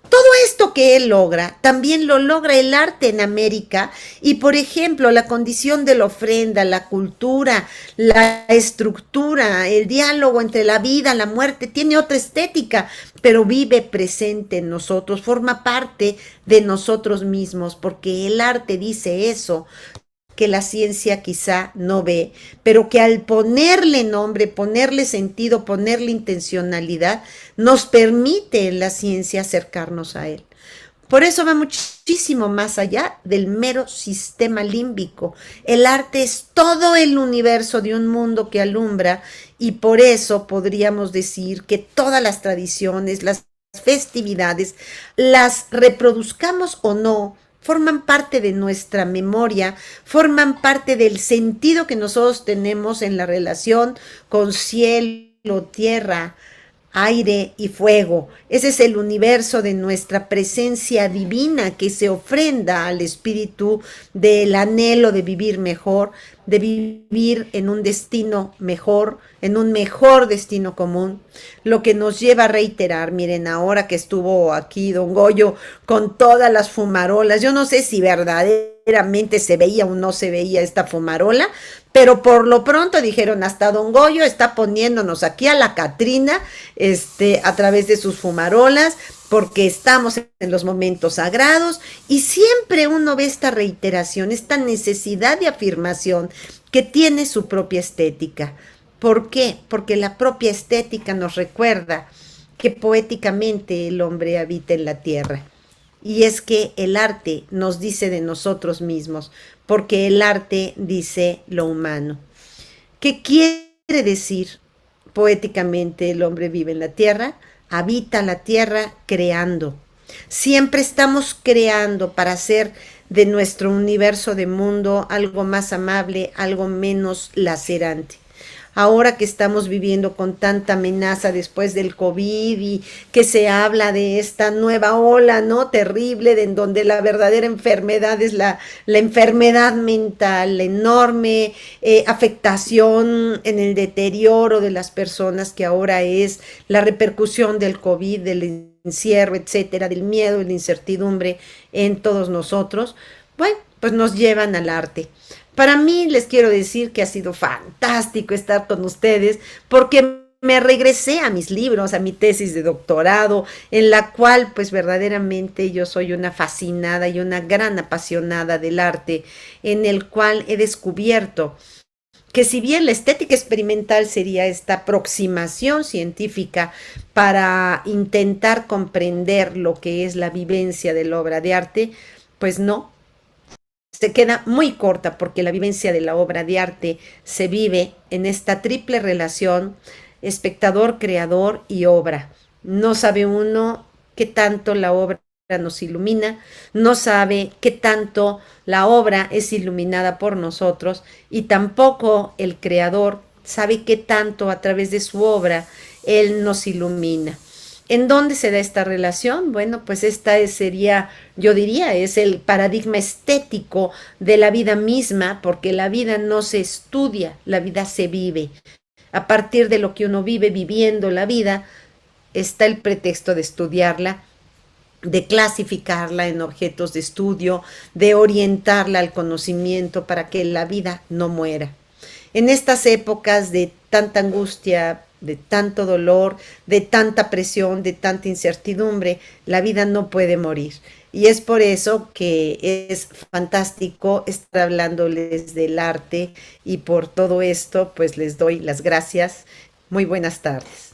Todo esto que él logra, también lo logra el arte en América y, por ejemplo, la condición de la ofrenda, la cultura, la estructura, el diálogo entre la vida, la muerte, tiene otra estética, pero vive presente en nosotros, forma parte de nosotros mismos, porque el arte dice eso, que la ciencia quizá no ve, pero que al ponerle nombre, ponerle sentido, ponerle intencionalidad, nos permite en la ciencia acercarnos a él. Por eso va muchísimo más allá del mero sistema límbico. El arte es todo el universo de un mundo que alumbra, y por eso podríamos decir que todas las tradiciones, las festividades, las reproduzcamos o no, forman parte de nuestra memoria, forman parte del sentido que nosotros tenemos en la relación con cielo, tierra, aire y fuego. Ese es el universo de nuestra presencia divina que se ofrenda al espíritu del anhelo de vivir mejor, de vivir en un destino mejor, en un mejor destino común, lo que nos lleva a reiterar. Miren, ahora que estuvo aquí don Goyo con todas las fumarolas, yo no sé si verdaderamente se veía o no se veía esta fumarola, pero por lo pronto dijeron, hasta don Goyo está poniéndonos aquí a la Catrina, a través de sus fumarolas, porque estamos en los momentos sagrados, y siempre uno ve esta reiteración, esta necesidad de afirmación que tiene su propia estética. ¿Por qué? Porque la propia estética nos recuerda que poéticamente el hombre habita en la tierra. Y es que el arte nos dice de nosotros mismos, porque el arte dice lo humano. ¿Qué quiere decir poéticamente el hombre vive en la tierra? Habita la tierra creando. Siempre estamos creando para hacer de nuestro universo de mundo algo más amable, algo menos lacerante. Ahora que estamos viviendo con tanta amenaza después del COVID, y que se habla de esta nueva ola, ¿no?, terrible, de en donde la verdadera enfermedad es la enfermedad mental, la enorme afectación en el deterioro de las personas, que ahora es la repercusión del COVID, del encierro, etcétera, del miedo y la incertidumbre en todos nosotros. Bueno, pues nos llevan al arte. Para mí, les quiero decir que ha sido fantástico estar con ustedes, porque me regresé a mis libros, a mi tesis de doctorado, en la cual pues verdaderamente yo soy una fascinada y una gran apasionada del arte, en el cual he descubierto que, si bien la estética experimental sería esta aproximación científica para intentar comprender lo que es la vivencia de la obra de arte, pues no, se queda muy corta, porque la vivencia de la obra de arte se vive en esta triple relación espectador, creador y obra. No sabe uno qué tanto la obra nos ilumina, no sabe qué tanto la obra es iluminada por nosotros, y tampoco el creador sabe qué tanto a través de su obra él nos ilumina. ¿En dónde se da esta relación? Bueno, pues esta sería, yo diría, es el paradigma estético de la vida misma, porque la vida no se estudia, la vida se vive. A partir de lo que uno vive viviendo la vida, está el pretexto de estudiarla, de clasificarla en objetos de estudio, de orientarla al conocimiento para que la vida no muera. En estas épocas de tanta angustia, de tanto dolor, de tanta presión, de tanta incertidumbre, la vida no puede morir. Y es por eso que es fantástico estar hablándoles del arte, y por todo esto pues les doy las gracias. Muy buenas tardes.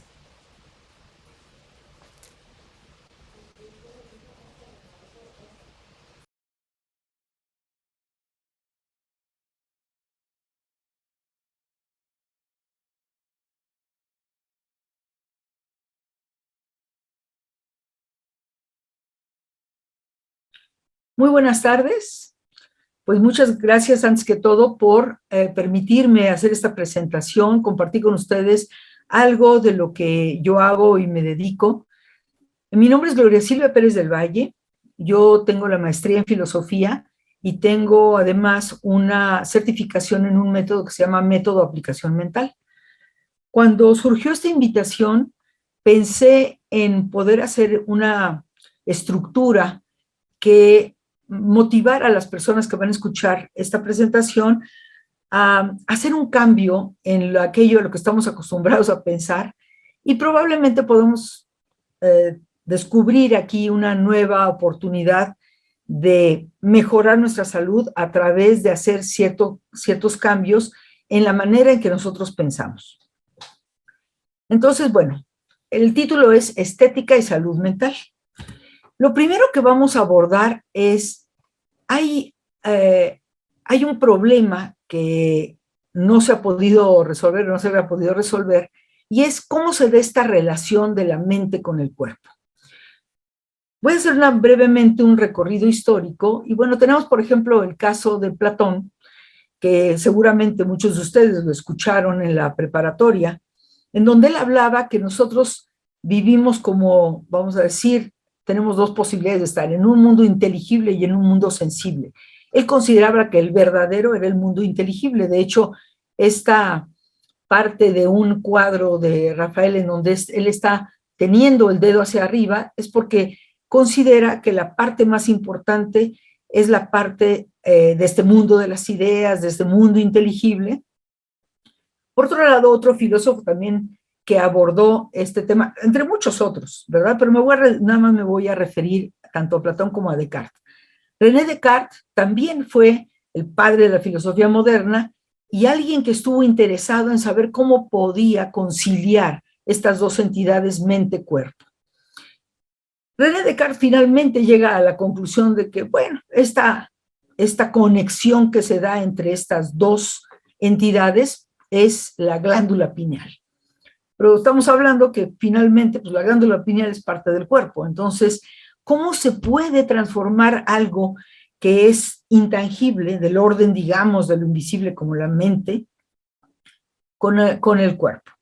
Muy buenas tardes. Pues muchas gracias, antes que todo, por permitirme hacer esta presentación, compartir con ustedes algo de lo que yo hago y me dedico. Mi nombre es Gloria Silvia Pérez del Valle. Yo tengo la maestría en filosofía y tengo además una certificación en un método que se llama método aplicación mental. Cuando surgió esta invitación, pensé en poder hacer una estructura que motivar a las personas que van a escuchar esta presentación a hacer un cambio en aquello a lo que estamos acostumbrados a pensar, y probablemente podemos descubrir aquí una nueva oportunidad de mejorar nuestra salud a través de hacer ciertos cambios en la manera en que nosotros pensamos. Entonces, bueno, el título es Estética y Salud Mental. Lo primero que vamos a abordar es, hay un problema que no se ha podido resolver, no se había podido resolver, y es cómo se da esta relación de la mente con el cuerpo. Voy a hacer brevemente un recorrido histórico, y bueno, tenemos por ejemplo el caso de Platón, que seguramente muchos de ustedes lo escucharon en la preparatoria, en donde él hablaba que nosotros vivimos como, vamos a decir, tenemos dos posibilidades de estar, en un mundo inteligible y en un mundo sensible. Él consideraba que el verdadero era el mundo inteligible. De hecho, esta parte de un cuadro de Rafael en donde él está teniendo el dedo hacia arriba es porque considera que la parte más importante es la parte de este mundo de las ideas, de este mundo inteligible. Por otro lado, otro filósofo también que abordó este tema, entre muchos otros, ¿verdad? Pero nada más me voy a referir tanto a Platón como a Descartes. René Descartes también fue el padre de la filosofía moderna y alguien que estuvo interesado en saber cómo podía conciliar estas dos entidades mente-cuerpo. René Descartes finalmente llega a la conclusión de que, bueno, esta conexión que se da entre estas dos entidades es la glándula pineal. Pero estamos hablando que finalmente pues, la glándula pineal es parte del cuerpo. Entonces, ¿cómo se puede transformar algo que es intangible, del orden, digamos, de lo invisible como la mente, con el cuerpo?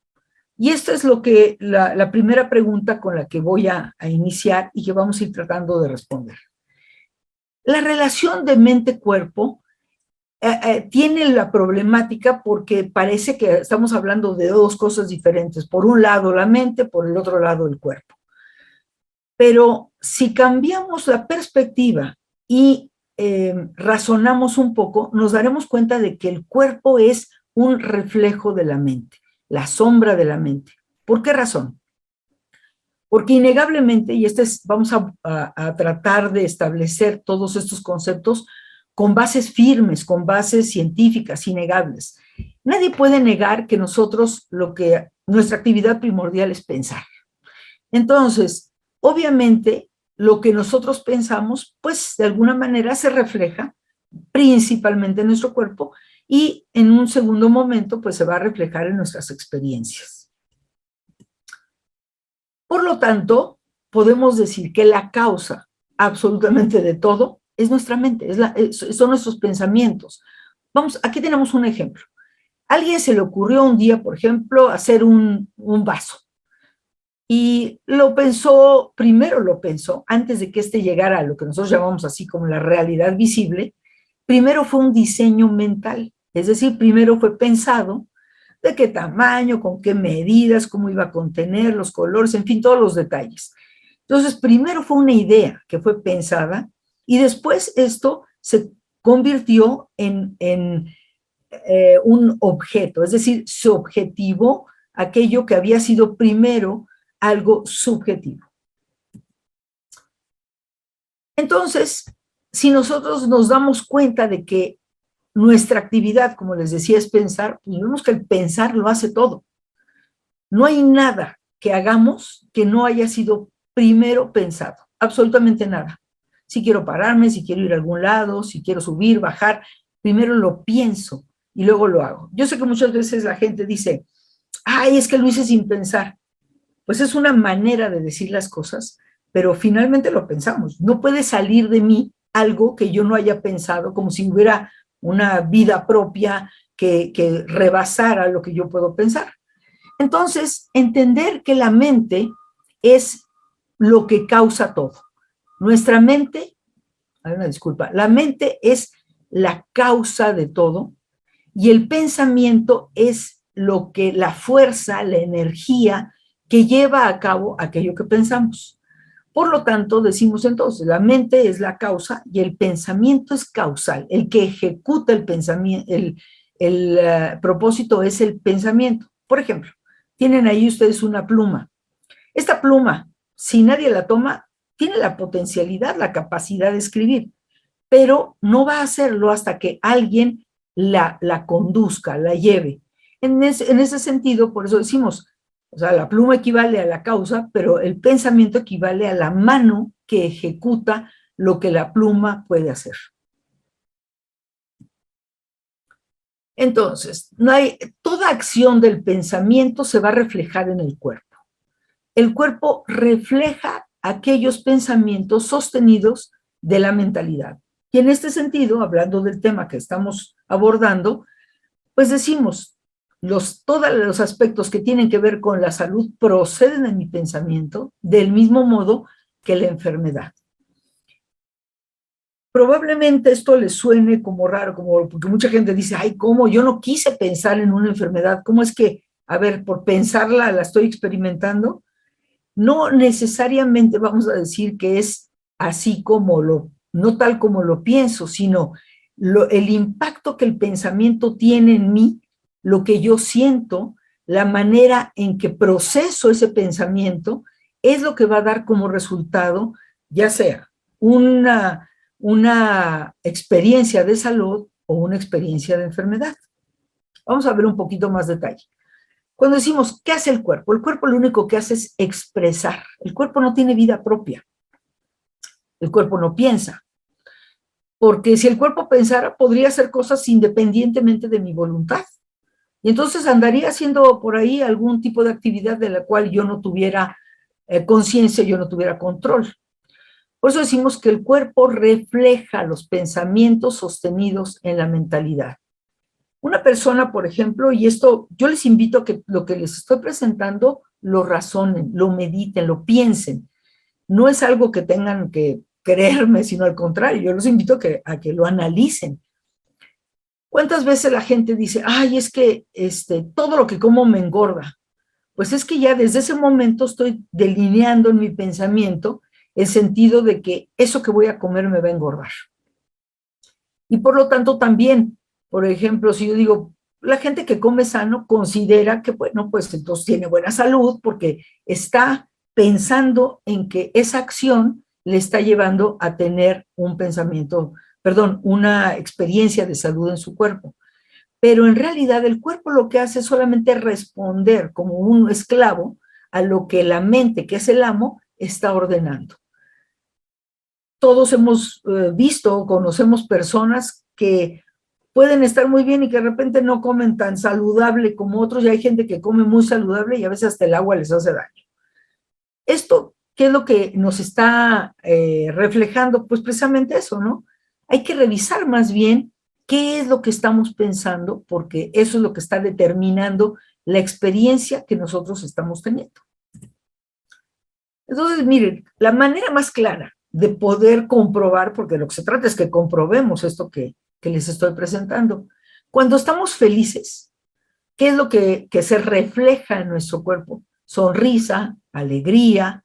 Y esta es la primera pregunta con la que voy a iniciar y que vamos a ir tratando de responder. La relación de mente-cuerpo tiene la problemática porque parece que estamos hablando de dos cosas diferentes. Por un lado la mente, por el otro lado el cuerpo. Pero si cambiamos la perspectiva y razonamos un poco, nos daremos cuenta de que el cuerpo es un reflejo de la mente, la sombra de la mente. ¿Por qué razón? Porque innegablemente, y vamos a tratar de establecer todos estos conceptos con bases firmes, con bases científicas innegables. Nadie puede negar que nosotros, nuestra actividad primordial es pensar. Entonces, obviamente, lo que nosotros pensamos, pues de alguna manera se refleja principalmente en nuestro cuerpo y en un segundo momento, pues se va a reflejar en nuestras experiencias. Por lo tanto, podemos decir que la causa absolutamente de todo es nuestra mente, son nuestros pensamientos. Aquí tenemos un ejemplo. A alguien se le ocurrió un día, por ejemplo, hacer un vaso. Y primero lo pensó, antes de que llegara a lo que nosotros llamamos así como la realidad visible, primero fue un diseño mental, es decir, primero fue pensado de qué tamaño, con qué medidas, cómo iba a contener, los colores, en fin, todos los detalles. Entonces, primero fue una idea que fue pensada y después esto se convirtió en un objeto, es decir, se objetivó aquello que había sido primero algo subjetivo. Entonces, si nosotros nos damos cuenta de que nuestra actividad, como les decía, es pensar, pues vemos que el pensar lo hace todo. No hay nada que hagamos que no haya sido primero pensado, absolutamente nada. Si quiero pararme, si quiero ir a algún lado, si quiero subir, bajar, primero lo pienso y luego lo hago. Yo sé que muchas veces la gente dice, ay, es que lo hice sin pensar. Pues es una manera de decir las cosas, pero finalmente lo pensamos. No puede salir de mí algo que yo no haya pensado, como si hubiera una vida propia que rebasara lo que yo puedo pensar. Entonces, entender que la mente es lo que causa todo. Nuestra mente, la mente es la causa de todo y el pensamiento es la fuerza, la energía que lleva a cabo aquello que pensamos. Por lo tanto, decimos entonces, la mente es la causa y el pensamiento es causal. El que ejecuta el pensamiento, el propósito es el pensamiento. Por ejemplo, tienen ahí ustedes una pluma. Esta pluma, si nadie la toma, tiene la potencialidad, la capacidad de escribir, pero no va a hacerlo hasta que alguien la conduzca, la lleve. En ese sentido, por eso decimos, O sea, la pluma equivale a la causa, pero el pensamiento equivale a la mano que ejecuta lo que la pluma puede hacer. Entonces, toda acción del pensamiento se va a reflejar en el cuerpo. El cuerpo refleja aquellos pensamientos sostenidos de la mentalidad. Y en este sentido, hablando del tema que estamos abordando, pues decimos, todos los aspectos que tienen que ver con la salud proceden de mi pensamiento, del mismo modo que la enfermedad. Probablemente esto les suene como raro, porque mucha gente dice, ay, ¿cómo? Yo no quise pensar en una enfermedad. ¿Cómo es que, a ver, por pensarla la estoy experimentando? No necesariamente vamos a decir que es así no tal como lo pienso, sino el impacto que el pensamiento tiene en mí, lo que yo siento, la manera en que proceso ese pensamiento, es lo que va a dar como resultado, ya sea una experiencia de salud o una experiencia de enfermedad. Vamos a ver un poquito más detalle. Cuando decimos, ¿qué hace el cuerpo? El cuerpo lo único que hace es expresar. El cuerpo no tiene vida propia. El cuerpo no piensa. Porque si el cuerpo pensara, podría hacer cosas independientemente de mi voluntad. Y entonces andaría haciendo por ahí algún tipo de actividad de la cual yo no tuviera conciencia, yo no tuviera control. Por eso decimos que el cuerpo refleja los pensamientos sostenidos en la mentalidad. Una persona, por ejemplo, y esto yo les invito a que lo que les estoy presentando lo razonen, lo mediten, lo piensen. No es algo que tengan que creerme, sino al contrario, yo los invito a que lo analicen. ¿Cuántas veces la gente dice, ay, es que todo lo que como me engorda? Pues es que ya desde ese momento estoy delineando en mi pensamiento el sentido de que eso que voy a comer me va a engordar. Y por lo tanto también, por ejemplo, si yo digo, la gente que come sano considera que, bueno, pues entonces tiene buena salud porque está pensando en que esa acción le está llevando a tener una experiencia de salud en su cuerpo. Pero en realidad el cuerpo lo que hace es solamente responder como un esclavo a lo que la mente, que es el amo, está ordenando. Todos hemos visto o conocemos personas que pueden estar muy bien y que de repente no comen tan saludable como otros, y hay gente que come muy saludable y a veces hasta el agua les hace daño. Esto, ¿qué es lo que nos está reflejando? Pues precisamente eso, ¿no? Hay que revisar más bien qué es lo que estamos pensando, porque eso es lo que está determinando la experiencia que nosotros estamos teniendo. Entonces, miren, la manera más clara de poder comprobar, porque lo que se trata es que comprobemos esto que les estoy presentando. Cuando estamos felices, ¿qué es lo que se refleja en nuestro cuerpo? Sonrisa, alegría,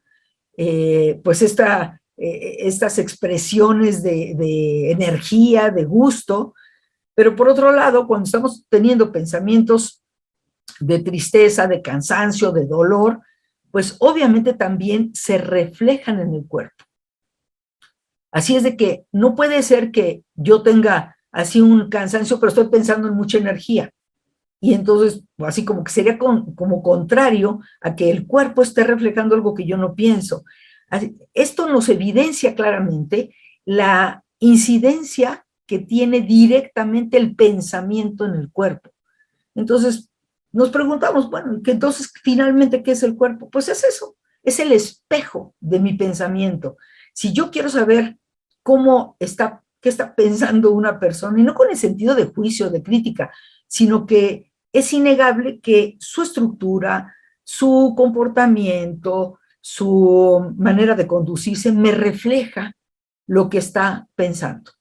pues estas expresiones de energía, de gusto. Pero por otro lado, cuando estamos teniendo pensamientos de tristeza, de cansancio, de dolor, pues obviamente también se reflejan en el cuerpo. Así es de que no puede ser que yo tenga así un cansancio, pero estoy pensando en mucha energía. Y entonces, así como que sería como contrario a que el cuerpo esté reflejando algo que yo no pienso. Esto nos evidencia claramente la incidencia que tiene directamente el pensamiento en el cuerpo. Entonces, nos preguntamos, bueno, entonces finalmente, ¿qué es el cuerpo? Pues es eso, es el espejo de mi pensamiento. Si yo quiero saber qué está pensando una persona, y no con el sentido de juicio, de crítica, sino que es innegable que su estructura, su comportamiento, su manera de conducirse me refleja lo que está pensando.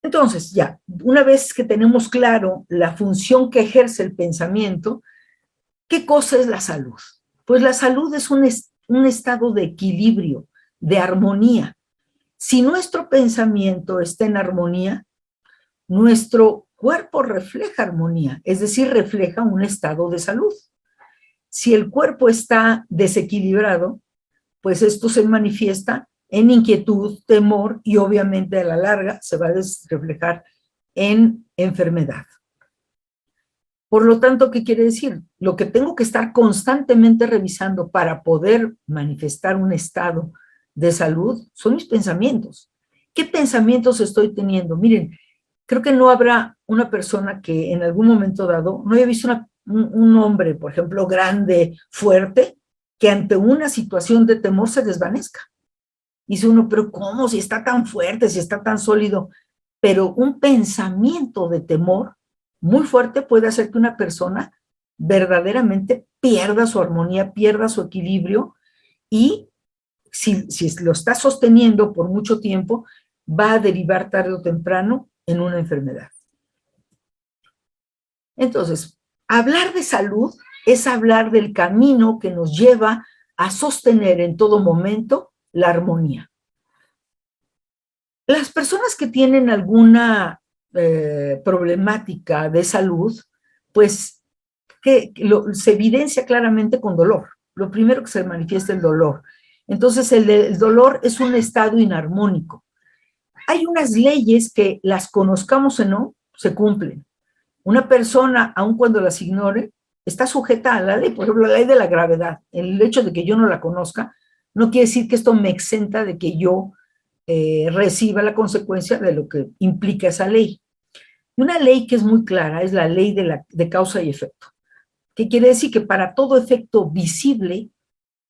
Entonces, ya, una vez que tenemos claro la función que ejerce el pensamiento, ¿qué cosa es la salud? Pues la salud es un estado de equilibrio, de armonía. Si nuestro pensamiento está en armonía, nuestro cuerpo refleja armonía, es decir, refleja un estado de salud. Si el cuerpo está desequilibrado, pues esto se manifiesta en inquietud, temor y obviamente a la larga se va a reflejar en enfermedad. Por lo tanto, ¿qué quiere decir? Lo que tengo que estar constantemente revisando para poder manifestar un estado de salud son mis pensamientos. ¿Qué pensamientos estoy teniendo? Miren, creo que no habrá una persona que en algún momento dado no haya visto un hombre, por ejemplo, grande, fuerte, que ante una situación de temor se desvanezca. Dice uno, pero ¿cómo? Si está tan fuerte, si está tan sólido. Pero un pensamiento de temor muy fuerte puede hacer que una persona verdaderamente pierda su armonía, pierda su equilibrio y si lo está sosteniendo por mucho tiempo, va a derivar tarde o temprano en una enfermedad. Entonces, hablar de salud es hablar del camino que nos lleva a sostener en todo momento la armonía. Las personas que tienen alguna problemática de salud, pues se evidencia claramente con dolor. Lo primero que se manifiesta es el dolor. Entonces, el dolor es un estado inarmónico. Hay unas leyes que las conozcamos o no, se cumplen. Una persona, aun cuando las ignore, está sujeta a la ley, por ejemplo, la ley de la gravedad. El hecho de que yo no la conozca no quiere decir que esto me exenta de que yo reciba la consecuencia de lo que implica esa ley. Y una ley que es muy clara es la ley de causa y efecto. ¿Qué quiere decir? Que para todo efecto visible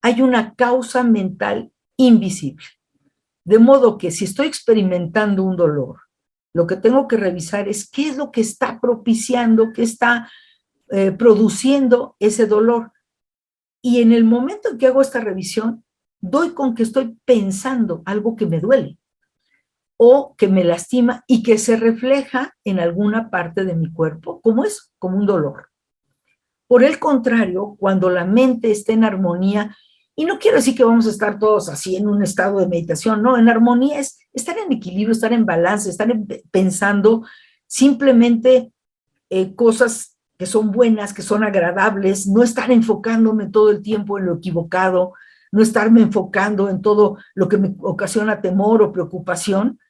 hay una causa mental invisible. De modo que si estoy experimentando un dolor, lo que tengo que revisar es qué es lo que está propiciando, qué está produciendo ese dolor. Y en el momento en que hago esta revisión, doy con que estoy pensando algo que me duele o que me lastima y que se refleja en alguna parte de mi cuerpo, como es, como un dolor. Por el contrario, cuando la mente está en armonía, y no quiero decir que vamos a estar todos así en un estado de meditación, no, en armonía es estar en equilibrio, estar en balance, estar pensando simplemente cosas que son buenas, que son agradables, no estar enfocándome todo el tiempo en lo equivocado, no estarme enfocando en todo lo que me ocasiona temor o preocupación,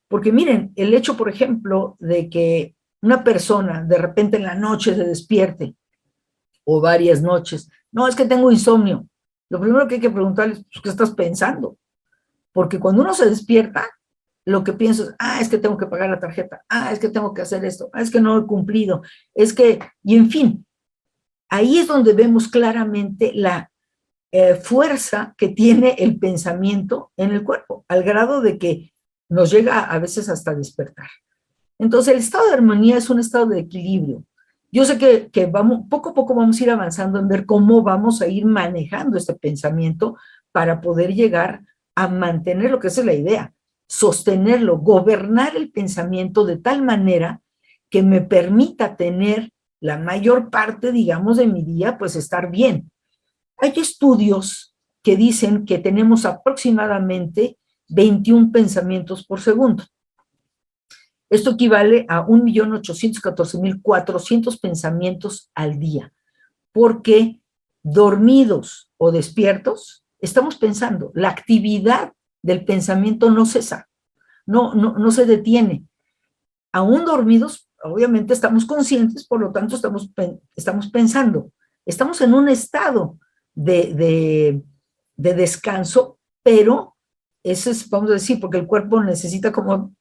porque miren, el hecho, por ejemplo, de que una persona de repente en la noche se despierte, o varias noches, no, es que tengo insomnio. Lo primero que hay que preguntarle es, ¿qué estás pensando? Porque cuando uno se despierta, lo que pienso es, es que tengo que pagar la tarjeta, es que tengo que hacer esto, es que no he cumplido, es que, y en fin, ahí es donde vemos claramente la fuerza que tiene el pensamiento en el cuerpo, al grado de que nos llega a veces hasta despertar. Entonces, el estado de armonía es un estado de equilibrio. Yo sé que vamos, poco a poco vamos a ir avanzando en ver cómo vamos a ir manejando este pensamiento para poder llegar a mantener lo que es la idea, sostenerlo, gobernar el pensamiento de tal manera que me permita tener la mayor parte, digamos, de mi día, pues estar bien. Hay estudios que dicen que tenemos aproximadamente 21 pensamientos por segundo. Esto equivale a 1.814.400 pensamientos al día, porque dormidos o despiertos, estamos pensando, la actividad del pensamiento no cesa, no se detiene. Aún dormidos, obviamente estamos conscientes, por lo tanto estamos pensando, estamos en un estado de descanso, pero eso es, vamos a decir, porque el cuerpo necesita como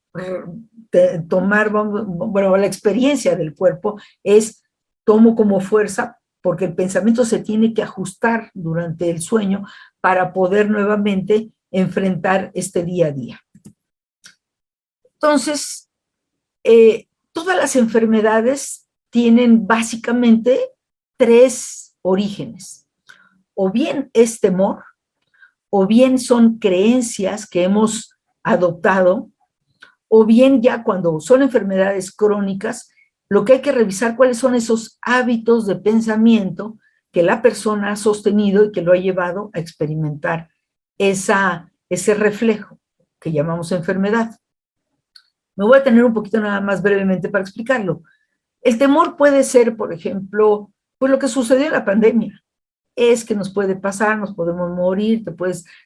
tomar, bueno, la experiencia del cuerpo es, tomo como fuerza, porque el pensamiento se tiene que ajustar durante el sueño para poder nuevamente enfrentar este día a día. Entonces, todas las enfermedades tienen básicamente 3 orígenes. O bien es temor, o bien son creencias que hemos adoptado, o bien ya cuando son enfermedades crónicas, lo que hay que revisar cuáles son esos hábitos de pensamiento que la persona ha sostenido y que lo ha llevado a experimentar ese reflejo que llamamos enfermedad. Me voy a tener un poquito nada más brevemente para explicarlo. El temor puede ser, por ejemplo, pues lo que sucedió en la pandemia. Es que nos puede pasar, nos podemos morir,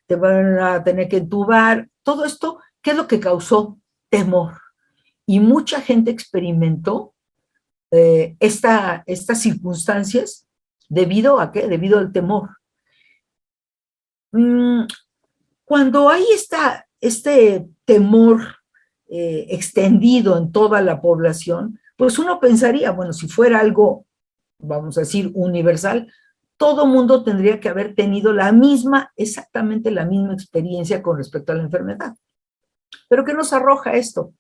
te van a tener que entubar. Todo esto, ¿qué es lo que causó? Temor. Y mucha gente experimentó estas circunstancias, ¿debido a qué? Debido al temor. Cuando hay este temor extendido en toda la población, pues uno pensaría, bueno, si fuera algo, vamos a decir, universal, todo mundo tendría que haber tenido exactamente la misma experiencia con respecto a la enfermedad. Pero ¿qué nos arroja esto?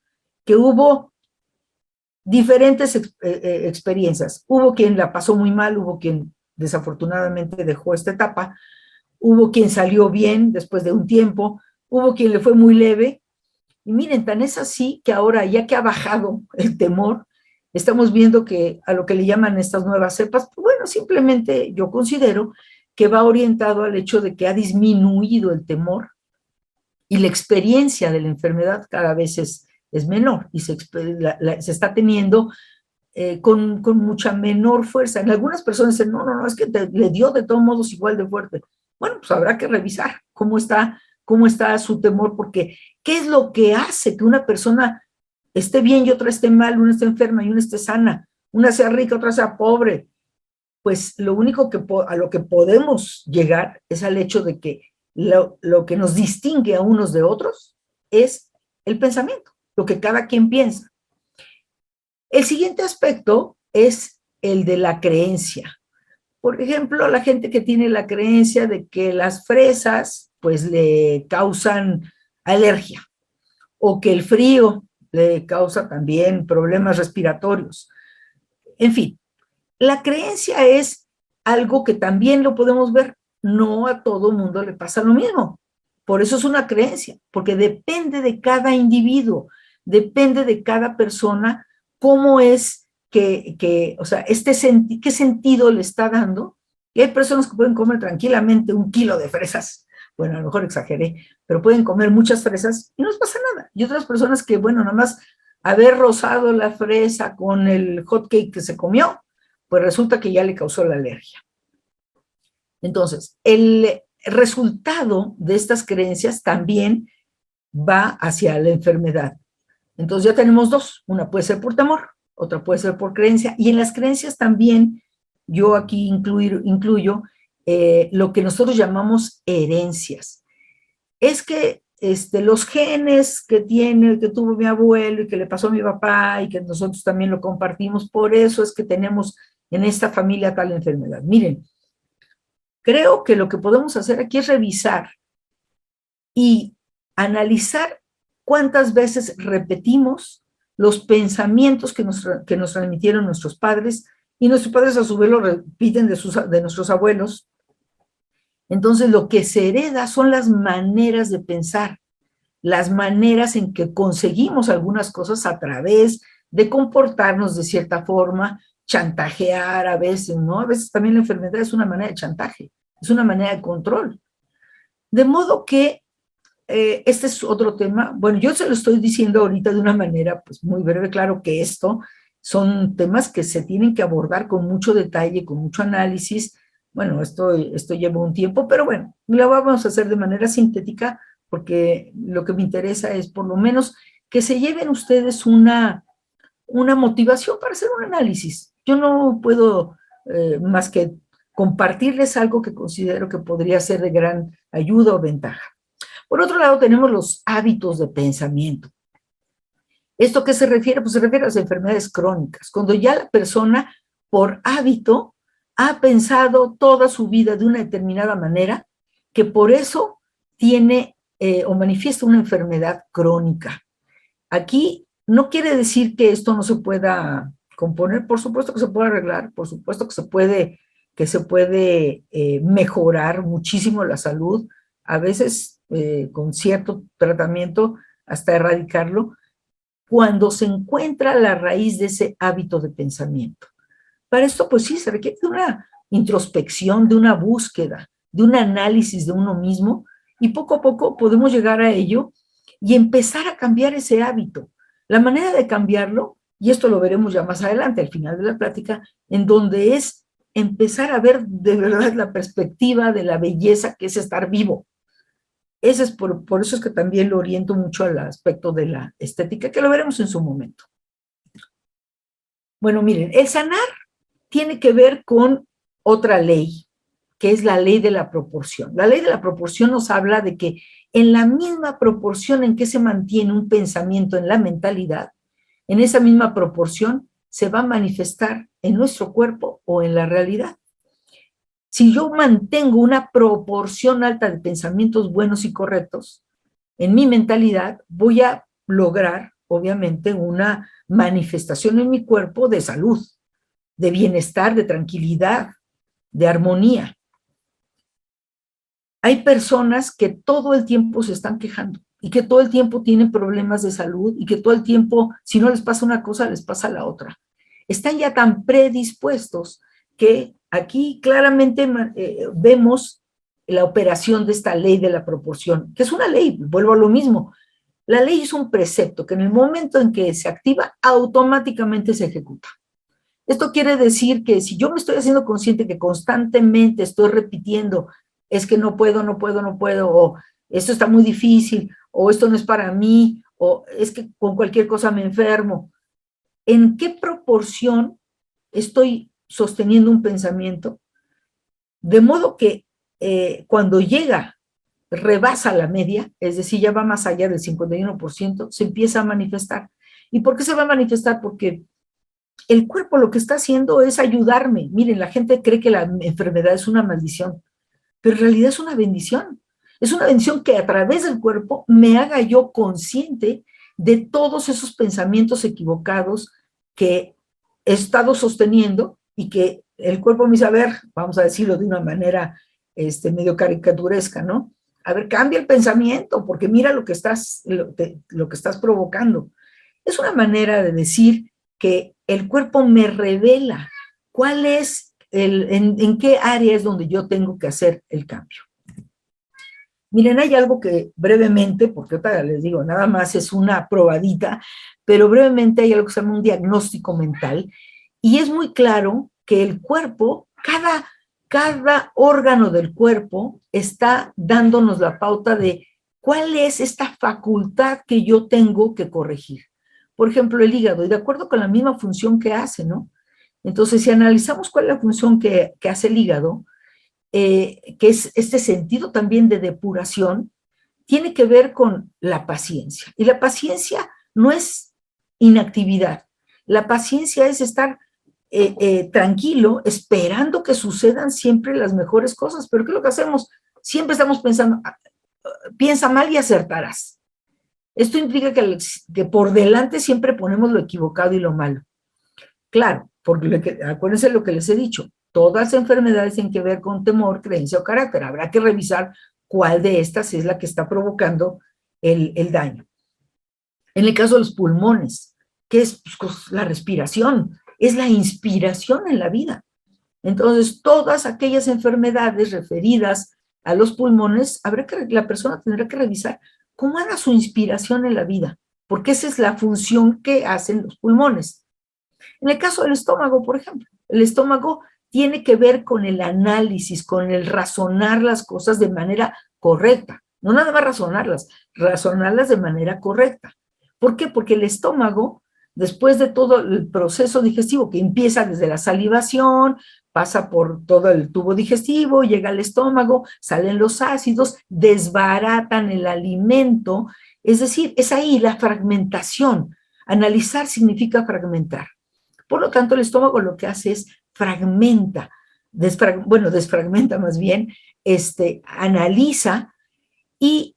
Que hubo diferentes experiencias. Hubo quien la pasó muy mal, hubo quien desafortunadamente dejó esta etapa, hubo quien salió bien después de un tiempo, hubo quien le fue muy leve. Y miren, tan es así que ahora, ya que ha bajado el temor, estamos viendo que a lo que le llaman estas nuevas cepas, pues bueno, simplemente yo considero que va orientado al hecho de que ha disminuido el temor y la experiencia de la enfermedad cada vez es menor y se está teniendo con mucha menor fuerza. En algunas personas dicen, no, es que le dio de todos modos igual de fuerte. Bueno, pues habrá que revisar cómo está su temor, porque ¿qué es lo que hace que una persona esté bien y otra esté mal, una esté enferma y una esté sana, una sea rica, otra sea pobre? Pues lo único a lo que podemos llegar es al hecho de que lo que nos distingue a unos de otros es el pensamiento, lo que cada quien piensa. El siguiente aspecto es el de la creencia. Por ejemplo, la gente que tiene la creencia de que las fresas pues le causan alergia o que el frío le causa también problemas respiratorios. En fin, la creencia es algo que también lo podemos ver. No a todo mundo le pasa lo mismo. Por eso es una creencia, porque depende de cada individuo, depende de cada persona cómo es o sea, qué sentido le está dando. Y hay personas que pueden comer tranquilamente 1 kilo de fresas, bueno, a lo mejor exageré, pero pueden comer muchas fresas y no les pasa nada. Y otras personas que, bueno, nada más haber rozado la fresa con el hot cake que se comió, pues resulta que ya le causó la alergia. Entonces, el resultado de estas creencias también va hacia la enfermedad. Entonces ya tenemos dos, una puede ser por temor, otra puede ser por creencia, y en las creencias también yo aquí incluyo lo que nosotros llamamos herencias. Es que los genes que tuvo mi abuelo y que le pasó a mi papá y que nosotros también lo compartimos, por eso es que tenemos en esta familia tal enfermedad. Miren, creo que lo que podemos hacer aquí es revisar y analizar cuántas veces repetimos los pensamientos que nos transmitieron nuestros padres, y nuestros padres a su vez lo repiten de nuestros abuelos. Entonces lo que se hereda son las maneras de pensar, las maneras en que conseguimos algunas cosas a través de comportarnos de cierta forma, chantajear a veces, ¿no? A veces también la enfermedad es una manera de chantaje, es una manera de control. De modo que este es otro tema. Bueno, yo se lo estoy diciendo ahorita de una manera pues muy breve. Claro que esto son temas que se tienen que abordar con mucho detalle, con mucho análisis. Bueno, esto lleva un tiempo, pero bueno, lo vamos a hacer de manera sintética porque lo que me interesa es por lo menos que se lleven ustedes una motivación para hacer un análisis. Yo no puedo más que compartirles algo que considero que podría ser de gran ayuda o ventaja. Por otro lado, tenemos los hábitos de pensamiento. ¿Esto qué se refiere? Pues se refiere a las enfermedades crónicas, cuando ya la persona, por hábito, ha pensado toda su vida de una determinada manera, que por eso tiene o manifiesta una enfermedad crónica. Aquí no quiere decir que esto no se pueda componer, por supuesto que se puede arreglar, por supuesto que se puede mejorar muchísimo la salud, a veces con cierto tratamiento hasta erradicarlo, cuando se encuentra la raíz de ese hábito de pensamiento. Para esto, pues sí, se requiere de una introspección, de una búsqueda, de un análisis de uno mismo, y poco a poco podemos llegar a ello y empezar a cambiar ese hábito. La manera de cambiarlo, y esto lo veremos ya más adelante, al final de la plática, en donde es empezar a ver de verdad la perspectiva de la belleza que es estar vivo. Ese es por eso es que también lo oriento mucho al aspecto de la estética, que lo veremos en su momento. Bueno, miren, el sanar tiene que ver con otra ley, que es la ley de la proporción. La ley de la proporción nos habla de que en la misma proporción en que se mantiene un pensamiento en la mentalidad, en esa misma proporción se va a manifestar en nuestro cuerpo o en la realidad. Si yo mantengo una proporción alta de pensamientos buenos y correctos en mi mentalidad, voy a lograr, obviamente, una manifestación en mi cuerpo de salud, de bienestar, de tranquilidad, de armonía. Hay personas que todo el tiempo se están quejando y que todo el tiempo tienen problemas de salud y que todo el tiempo, si no les pasa una cosa, les pasa la otra. Están ya tan predispuestos que aquí claramente vemos la operación de esta ley de la proporción, que es una ley, vuelvo a lo mismo. La ley es un precepto que en el momento en que se activa, automáticamente se ejecuta. Esto quiere decir que si yo me estoy haciendo consciente que constantemente estoy repitiendo, es que no puedo, no puedo, no puedo, o esto está muy difícil, o esto no es para mí, o es que con cualquier cosa me enfermo, ¿en qué proporción estoy sosteniendo un pensamiento? De modo que cuando llega, rebasa la media, es decir, ya va más allá del 51%, se empieza a manifestar. ¿Y por qué se va a manifestar? Porque el cuerpo lo que está haciendo es ayudarme. Miren, la gente cree que la enfermedad es una maldición, pero en realidad es una bendición. Es una bendición que a través del cuerpo me haga yo consciente de todos esos pensamientos equivocados que he estado sosteniendo y que el cuerpo me dice, a ver, vamos a decirlo de una manera medio caricaturesca, ¿no? A ver, cambia el pensamiento, porque mira lo que estás provocando. Es una manera de decir que el cuerpo me revela cuál es en qué área es donde yo tengo que hacer el cambio. Miren, hay algo que brevemente, porque ahorita les digo, nada más es una probadita, pero brevemente hay algo que se llama un diagnóstico mental, y es muy claro que el cuerpo, cada órgano del cuerpo está dándonos la pauta de cuál es esta facultad que yo tengo que corregir. Por ejemplo, el hígado, y de acuerdo con la misma función que hace, ¿no? Entonces, si analizamos cuál es la función que hace el hígado, que es este sentido también de depuración, tiene que ver con la paciencia. Y la paciencia no es inactividad. La paciencia es estar tranquilo, esperando que sucedan siempre las mejores cosas. Pero ¿qué es lo que hacemos? Siempre estamos pensando, piensa mal y acertarás. Esto implica que por delante siempre ponemos lo equivocado y lo malo. Claro, porque acuérdense lo que les he dicho, todas las enfermedades tienen que ver con temor, creencia o carácter. Habrá que revisar cuál de estas es la que está provocando el daño. En el caso de los pulmones, ¿qué es? Pues la respiración, es la inspiración en la vida. Entonces, todas aquellas enfermedades referidas a los pulmones, la persona tendrá que revisar cómo anda su inspiración en la vida, porque esa es la función que hacen los pulmones. En el caso del estómago, por ejemplo, el estómago tiene que ver con el análisis, con el razonar las cosas de manera correcta. No nada más razonarlas de manera correcta. ¿Por qué? Porque el estómago, después de todo el proceso digestivo que empieza desde la salivación, pasa por todo el tubo digestivo, llega al estómago, salen los ácidos, desbaratan el alimento, es decir, es ahí la fragmentación. Analizar significa fragmentar. Por lo tanto, el estómago lo que hace es fragmenta, desfragmenta más bien, analiza, y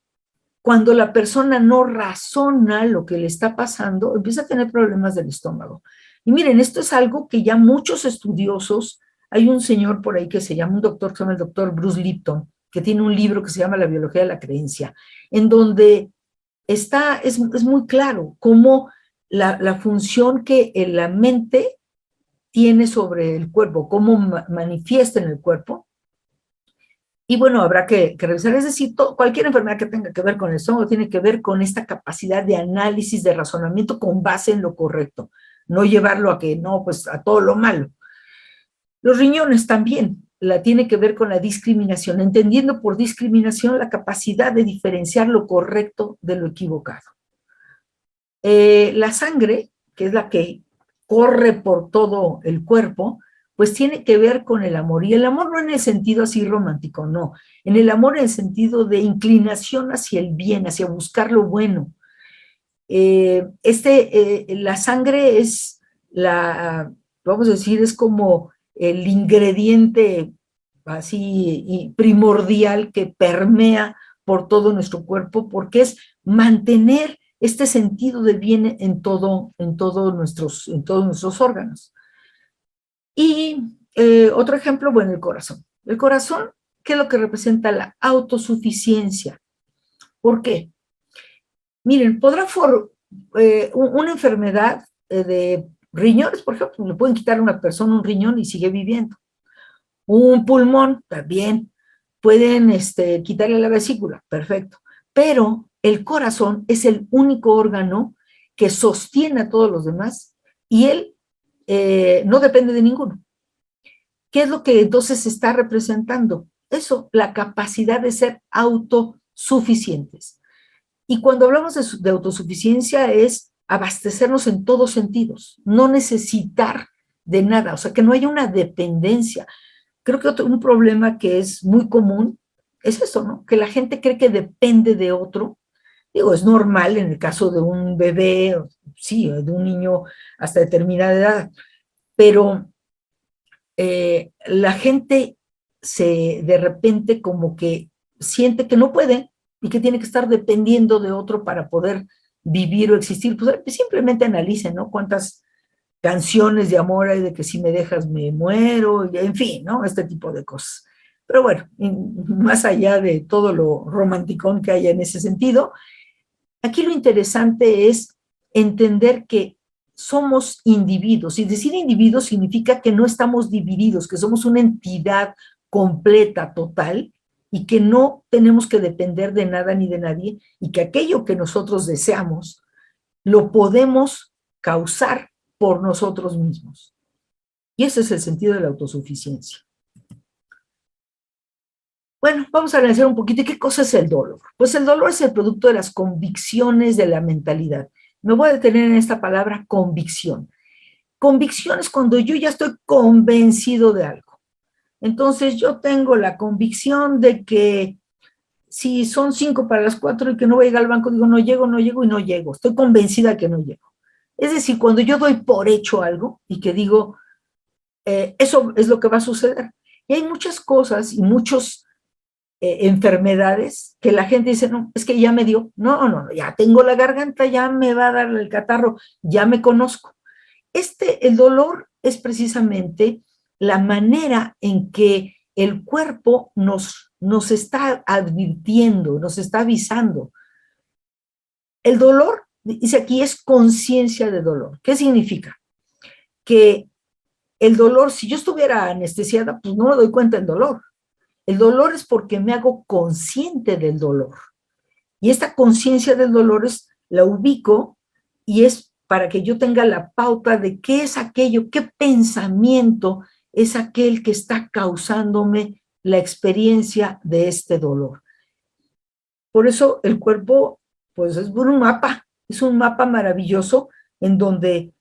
cuando la persona no razona lo que le está pasando, empieza a tener problemas del estómago. Y miren, esto es algo que ya muchos estudiosos, hay un señor por ahí que se llama, un doctor que se llama el doctor Bruce Lipton, que tiene un libro que se llama La biología de la creencia, en donde es muy claro cómo la función que la mente tiene sobre el cuerpo, cómo manifiesta en el cuerpo. Y bueno, habrá que revisar, es decir, cualquier enfermedad que tenga que ver con el estómago tiene que ver con esta capacidad de análisis, de razonamiento con base en lo correcto, no llevarlo a que no, pues a todo lo malo. Los riñones también tiene que ver con la discriminación, entendiendo por discriminación la capacidad de diferenciar lo correcto de lo equivocado. La sangre, que es la que corre por todo el cuerpo, pues tiene que ver con el amor. Y el amor no en el sentido así romántico, no. En el amor en el sentido de inclinación hacia el bien, hacia buscar lo bueno. La sangre es vamos a decir, es como el ingrediente así primordial que permea por todo nuestro cuerpo, porque es mantener este sentido de bien en todos nuestros órganos. Y otro ejemplo, bueno, el corazón. El corazón, ¿qué es lo que representa? La autosuficiencia. ¿Por qué? Miren, una enfermedad de riñones, por ejemplo, le pueden quitar a una persona un riñón y sigue viviendo. Un pulmón, también. Pueden quitarle la vesícula, perfecto. Pero el corazón es el único órgano que sostiene a todos los demás y él no depende de ninguno. ¿Qué es lo que entonces está representando? Eso, la capacidad de ser autosuficientes. Y cuando hablamos de autosuficiencia es abastecernos en todos sentidos, no necesitar de nada, o sea, que no haya una dependencia. Creo que un problema que es muy común es eso, ¿no? Que la gente cree que depende de otro. Digo, es normal en el caso de un bebé, sí, de un niño hasta determinada edad, pero la gente de repente como que siente que no puede y que tiene que estar dependiendo de otro para poder vivir o existir. Pues simplemente analicen, ¿no? Cuántas canciones de amor hay de que si me dejas me muero, y en fin, ¿no? Este tipo de cosas. Pero bueno, más allá de todo lo romanticón que haya en ese sentido, aquí lo interesante es entender que somos individuos, y decir individuos significa que no estamos divididos, que somos una entidad completa, total, y que no tenemos que depender de nada ni de nadie, y que aquello que nosotros deseamos lo podemos causar por nosotros mismos. Y ese es el sentido de la autosuficiencia. Bueno, vamos a analizar un poquito qué cosa es el dolor. Pues el dolor es el producto de las convicciones de la mentalidad. Me voy a detener en esta palabra convicción. Convicción es cuando yo ya estoy convencido de algo. Entonces yo tengo la convicción de que si son 5 para las 4 y que no voy a llegar al banco, digo no llego y no llego. Estoy convencida que no llego. Es decir, cuando yo doy por hecho algo y que digo, eso es lo que va a suceder. Y hay muchas cosas y muchos enfermedades que la gente dice, no, es que ya me dio, no, ya tengo la garganta, ya me va a dar el catarro, ya me conozco. El dolor es precisamente la manera en que el cuerpo nos está advirtiendo, nos está avisando. El dolor, dice aquí, es conciencia de dolor. ¿Qué significa? Que el dolor, si yo estuviera anestesiada, pues no me doy cuenta del dolor. El dolor es porque me hago consciente del dolor. Y esta conciencia del dolor la ubico y es para que yo tenga la pauta de qué es aquello, qué pensamiento es aquel que está causándome la experiencia de este dolor. Por eso el cuerpo, pues es un mapa maravilloso en donde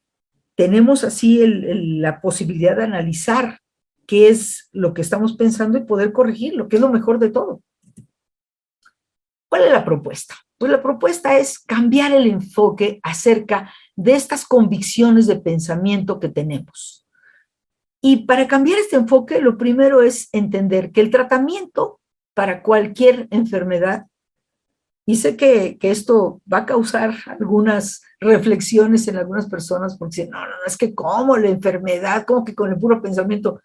tenemos así la posibilidad de analizar qué es lo que estamos pensando y poder corregirlo, que es lo mejor de todo. ¿Cuál es la propuesta? Pues la propuesta es cambiar el enfoque acerca de estas convicciones de pensamiento que tenemos. Y para cambiar este enfoque, lo primero es entender que el tratamiento para cualquier enfermedad, y sé que esto va a causar algunas reflexiones en algunas personas, porque dicen, no, es que ¿cómo la enfermedad? ¿Cómo que con el puro pensamiento?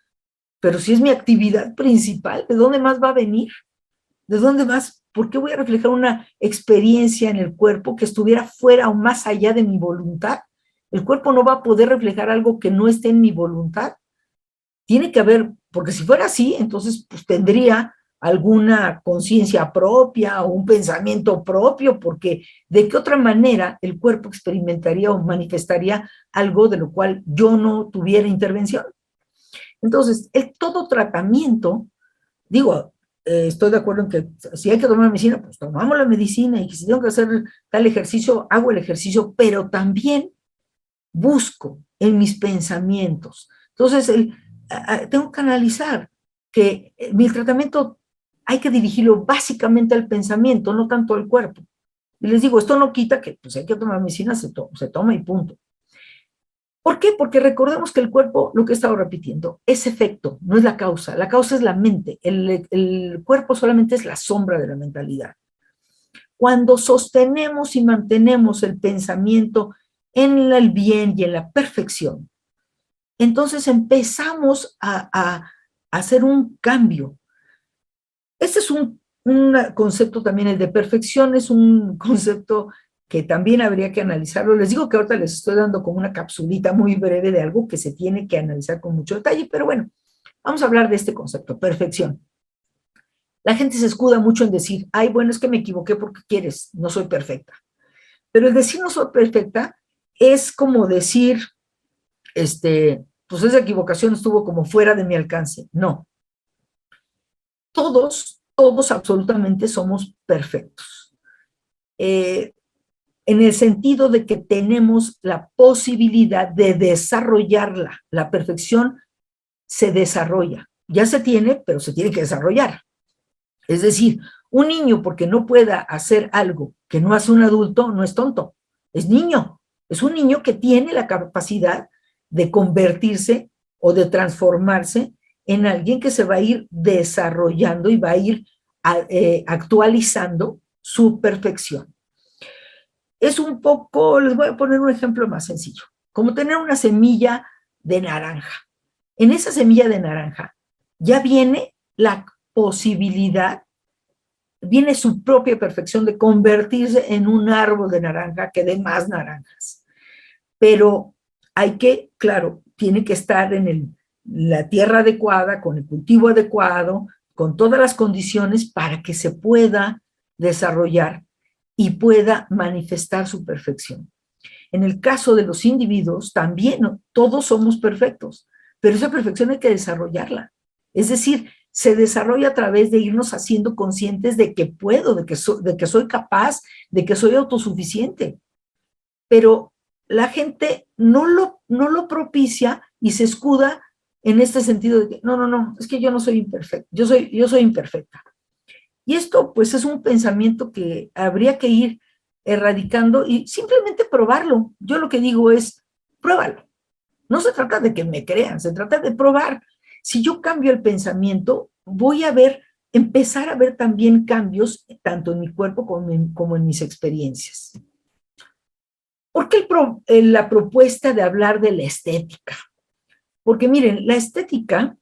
Pero si es mi actividad principal, ¿de dónde más va a venir? ¿De dónde más? ¿Por qué voy a reflejar una experiencia en el cuerpo que estuviera fuera o más allá de mi voluntad? El cuerpo no va a poder reflejar algo que no esté en mi voluntad. Tiene que haber, porque si fuera así, entonces pues tendría alguna conciencia propia o un pensamiento propio, porque de qué otra manera el cuerpo experimentaría o manifestaría algo de lo cual yo no tuviera intervención. Entonces, todo tratamiento, digo, estoy de acuerdo en que si hay que tomar medicina, pues tomamos la medicina, y que si tengo que hacer tal ejercicio, hago el ejercicio, pero también busco en mis pensamientos. Entonces, tengo que analizar que mi tratamiento hay que dirigirlo básicamente al pensamiento, no tanto al cuerpo. Y les digo, esto no quita que pues, hay que tomar medicina, se toma y punto. ¿Por qué? Porque recordemos que el cuerpo, lo que he estado repitiendo, es efecto, no es la causa. La causa es la mente. El cuerpo solamente es la sombra de la mentalidad. Cuando sostenemos y mantenemos el pensamiento en el bien y en la perfección, entonces empezamos a hacer un cambio. Este es un concepto también, el de perfección, es un concepto que también habría que analizarlo. Les digo que ahorita les estoy dando como una capsulita muy breve de algo que se tiene que analizar con mucho detalle, pero bueno, vamos a hablar de este concepto, perfección. La gente se escuda mucho en decir, ay, bueno, es que me equivoqué porque quieres, no soy perfecta. Pero el decir no soy perfecta es como decir, pues esa equivocación estuvo como fuera de mi alcance. No. Todos absolutamente somos perfectos. En el sentido de que tenemos la posibilidad de desarrollarla. La perfección se desarrolla. Ya se tiene, pero se tiene que desarrollar. Es decir, un niño porque no pueda hacer algo que no hace un adulto, no es tonto, es niño. Es un niño que tiene la capacidad de convertirse o de transformarse en alguien que se va a ir desarrollando y va a ir actualizando su perfección. Es un poco, les voy a poner un ejemplo más sencillo, como tener una semilla de naranja. En esa semilla de naranja ya viene la posibilidad, viene su propia perfección de convertirse en un árbol de naranja que dé más naranjas. Pero hay que, claro, tiene que estar en la tierra adecuada, con el cultivo adecuado, con todas las condiciones para que se pueda desarrollar y pueda manifestar su perfección. En el caso de los individuos, también todos somos perfectos, pero esa perfección hay que desarrollarla. Es decir, se desarrolla a través de irnos haciendo conscientes de que puedo, de que soy capaz, de que soy autosuficiente. Pero la gente no lo propicia y se escuda en este sentido de que no, es que yo no soy imperfecta, yo soy imperfecta. Y esto pues es un pensamiento que habría que ir erradicando y simplemente probarlo. Yo lo que digo es, pruébalo. No se trata de que me crean, se trata de probar. Si yo cambio el pensamiento, voy a empezar a ver también cambios tanto en mi cuerpo como en mis experiencias. ¿Por qué la propuesta de hablar de la estética? Porque miren, la estética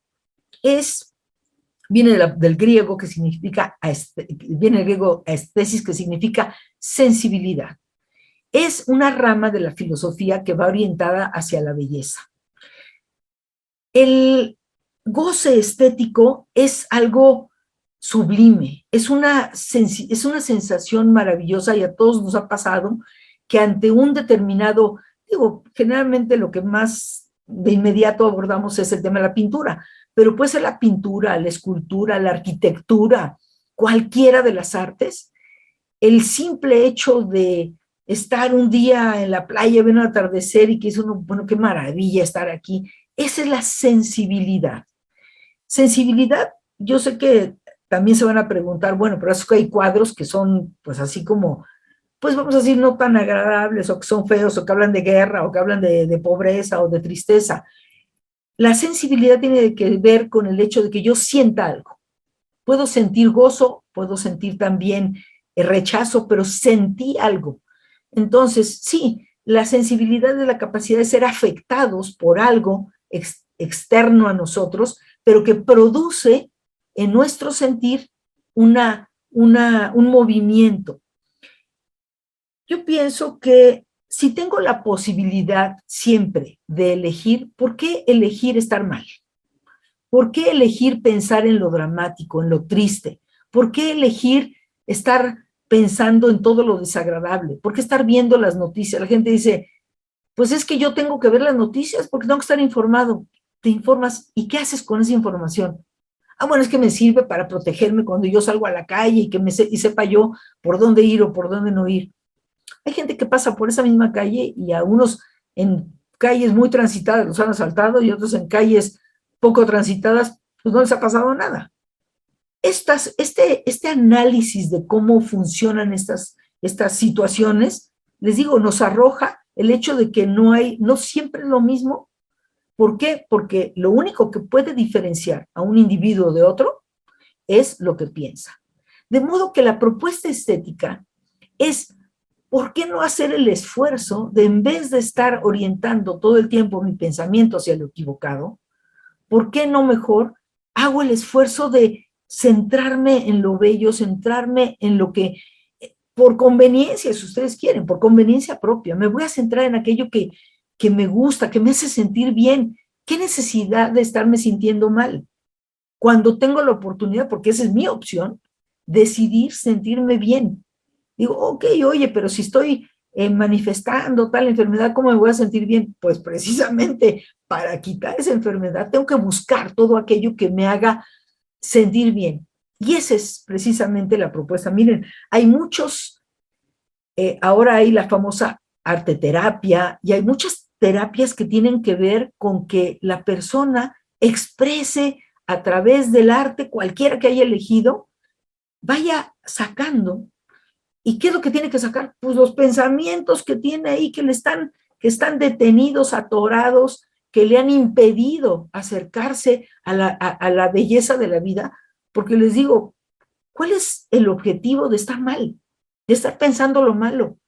viene del griego que significa, viene del griego aesthesis, que significa sensibilidad. Es una rama de la filosofía que va orientada hacia la belleza. El goce estético es algo sublime, es una sensación maravillosa y a todos nos ha pasado que ante un determinado, generalmente lo que más de inmediato abordamos es el tema de la pintura, pero puede ser la pintura, la escultura, la arquitectura, cualquiera de las artes. El simple hecho de estar un día en la playa, ver un atardecer y que es bueno, qué maravilla estar aquí, esa es la sensibilidad. Sensibilidad, yo sé que también se van a preguntar, bueno, pero es que hay cuadros que son, pues así como, pues vamos a decir, no tan agradables, o que son feos, o que hablan de guerra, o que hablan de pobreza, o de tristeza. La sensibilidad tiene que ver con el hecho de que yo sienta algo. Puedo sentir gozo, puedo sentir también rechazo, pero sentí algo. Entonces, sí, la sensibilidad es la capacidad de ser afectados por algo externo a nosotros, pero que produce en nuestro sentir un movimiento. Yo pienso que si tengo la posibilidad siempre de elegir, ¿por qué elegir estar mal? ¿Por qué elegir pensar en lo dramático, en lo triste? ¿Por qué elegir estar pensando en todo lo desagradable? ¿Por qué estar viendo las noticias? La gente dice, pues es que yo tengo que ver las noticias porque tengo que estar informado. Te informas, ¿y qué haces con esa información? Ah, bueno, es que me sirve para protegerme cuando yo salgo a la calle y sepa yo por dónde ir o por dónde no ir. Hay gente que pasa por esa misma calle y a unos en calles muy transitadas los han asaltado y otros en calles poco transitadas, pues no les ha pasado nada. Este análisis de cómo funcionan estas situaciones, les digo, nos arroja el hecho de que no siempre es lo mismo. ¿Por qué? Porque lo único que puede diferenciar a un individuo de otro es lo que piensa. De modo que la propuesta estética es, ¿por qué no hacer el esfuerzo de, en vez de estar orientando todo el tiempo mi pensamiento hacia lo equivocado, ¿por qué no mejor hago el esfuerzo de centrarme en lo bello, centrarme en lo que, por conveniencia, si ustedes quieren, por conveniencia propia, me voy a centrar en aquello que me gusta, que me hace sentir bien? ¿Qué necesidad de estarme sintiendo mal? Cuando tengo la oportunidad, porque esa es mi opción, decidir sentirme bien. Digo, ok, oye, pero si estoy manifestando tal enfermedad, ¿cómo me voy a sentir bien? Pues precisamente para quitar esa enfermedad tengo que buscar todo aquello que me haga sentir bien. Y esa es precisamente la propuesta. Miren, hay muchos, ahora hay la famosa arteterapia y hay muchas terapias que tienen que ver con que la persona exprese a través del arte, cualquiera que haya elegido, vaya sacando. ¿Y qué es lo que tiene que sacar? Pues los pensamientos que tiene ahí, que están detenidos, atorados, que le han impedido acercarse a la belleza de la vida. Porque les digo, ¿cuál es el objetivo de estar mal? De estar pensando lo malo.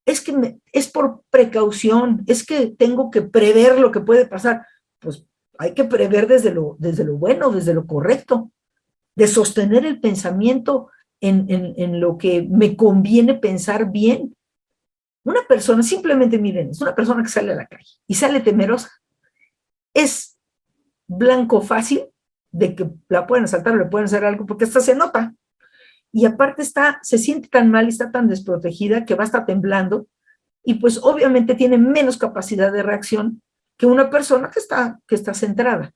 Es que es por precaución, es que tengo que prever lo que puede pasar. Pues hay que prever desde lo bueno, desde lo correcto, de sostener el pensamiento en lo que me conviene pensar bien. Una persona, simplemente miren, es una persona que sale a la calle y sale temerosa. Es blanco fácil de que la pueden asaltar o le pueden hacer algo, porque hasta se nota. Y aparte se siente tan mal y está tan desprotegida que va a estar temblando, y pues obviamente tiene menos capacidad de reacción que una persona que está centrada.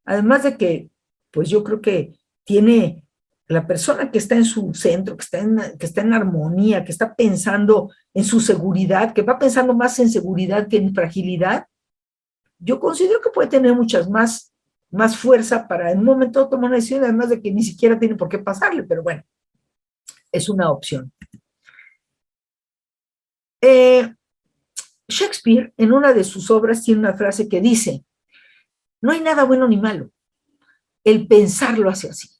Además de que, pues yo creo que tiene la persona que está en su centro, que está en armonía, que está pensando en su seguridad, que va pensando más en seguridad que en fragilidad, yo considero que puede tener muchas más fuerza para en un momento tomar una decisión, además de que ni siquiera tiene por qué pasarle, pero bueno, es una opción. Shakespeare, en una de sus obras, tiene una frase que dice, no hay nada bueno ni malo, el pensar lo hace así.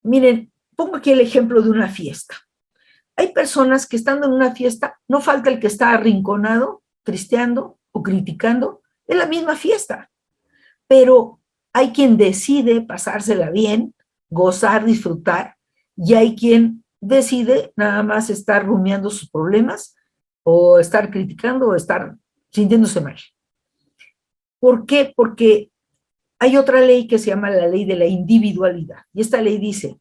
Miren, pongo aquí el ejemplo de una fiesta. Hay personas que estando en una fiesta, no falta el que está arrinconado, tristeando o criticando, es la misma fiesta. Pero hay quien decide pasársela bien, gozar, disfrutar, y hay quien decide nada más estar rumiando sus problemas, o estar criticando, o estar sintiéndose mal. ¿Por qué? Porque hay otra ley que se llama la ley de la individualidad, y esta ley dice,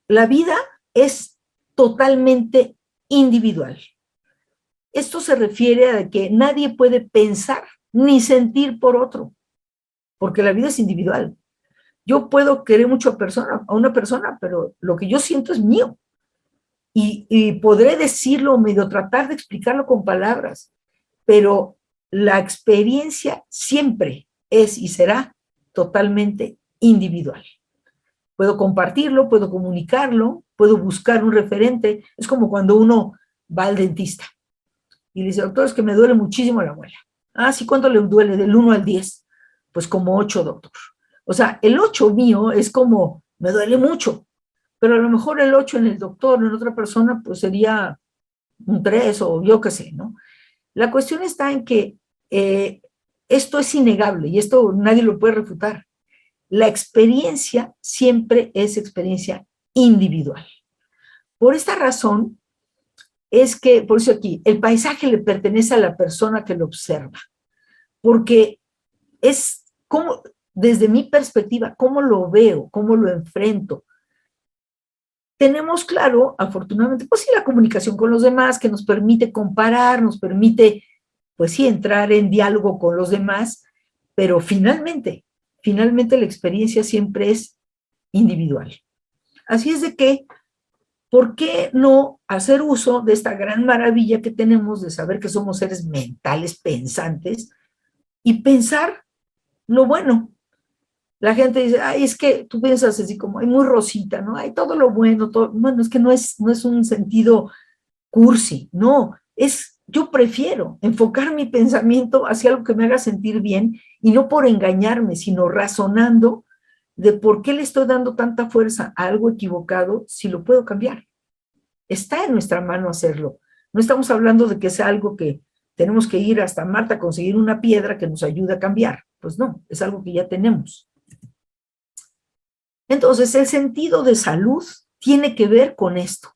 la vida es totalmente individual. Esto se refiere a que nadie puede pensar ni sentir por otro, porque la vida es individual. Yo puedo querer mucho a una persona, pero lo que yo siento es mío. Y podré decirlo, medio tratar de explicarlo con palabras, pero la experiencia siempre es y será totalmente individual. Puedo compartirlo, puedo comunicarlo, puedo buscar un referente. Es como cuando uno va al dentista y le dice, doctor, es que me duele muchísimo la muela. Ah, ¿sí? ¿Cuánto le duele? Del 1 al 10. Pues como 8, doctor. O sea, el 8 mío es como, me duele mucho, pero a lo mejor el 8 en el doctor, en otra persona, pues sería un 3 o yo qué sé, ¿no? La cuestión está en que esto es innegable y esto nadie lo puede refutar. La experiencia siempre es experiencia individual. Por esta razón es que, por eso aquí, el paisaje le pertenece a la persona que lo observa, porque es como, desde mi perspectiva, cómo lo veo, cómo lo enfrento. Tenemos claro, afortunadamente, pues sí, la comunicación con los demás, que nos permite comparar, nos permite, pues sí, entrar en diálogo con los demás, pero finalmente la experiencia siempre es individual. Así es de que ¿por qué no hacer uso de esta gran maravilla que tenemos de saber que somos seres mentales pensantes y pensar lo bueno? La gente dice, ay, es que tú piensas así como, ay, muy rosita, ¿no? Ay, todo lo bueno, todo. Bueno, es que no es un sentido cursi, no, yo prefiero enfocar mi pensamiento hacia algo que me haga sentir bien y no por engañarme, sino razonando de por qué le estoy dando tanta fuerza a algo equivocado si lo puedo cambiar. Está en nuestra mano hacerlo. No estamos hablando de que sea algo que tenemos que ir hasta Marte a conseguir una piedra que nos ayude a cambiar. Pues no, es algo que ya tenemos. Entonces, el sentido de salud tiene que ver con esto,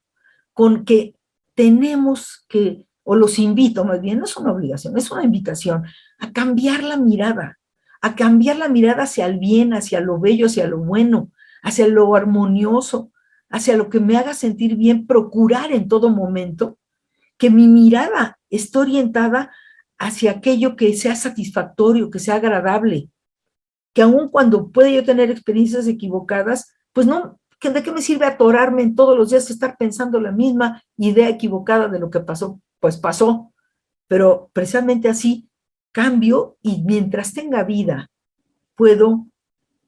con que tenemos que, o los invito más bien, no es una obligación, es una invitación a cambiar la mirada, a cambiar la mirada hacia el bien, hacia lo bello, hacia lo bueno, hacia lo armonioso, hacia lo que me haga sentir bien, procurar en todo momento que mi mirada esté orientada hacia aquello que sea satisfactorio, que sea agradable, que aun cuando puede yo tener experiencias equivocadas, pues no, ¿de qué me sirve atorarme en todos los días estar pensando la misma idea equivocada de lo que pasó? Pues pasó, pero precisamente así cambio y mientras tenga vida,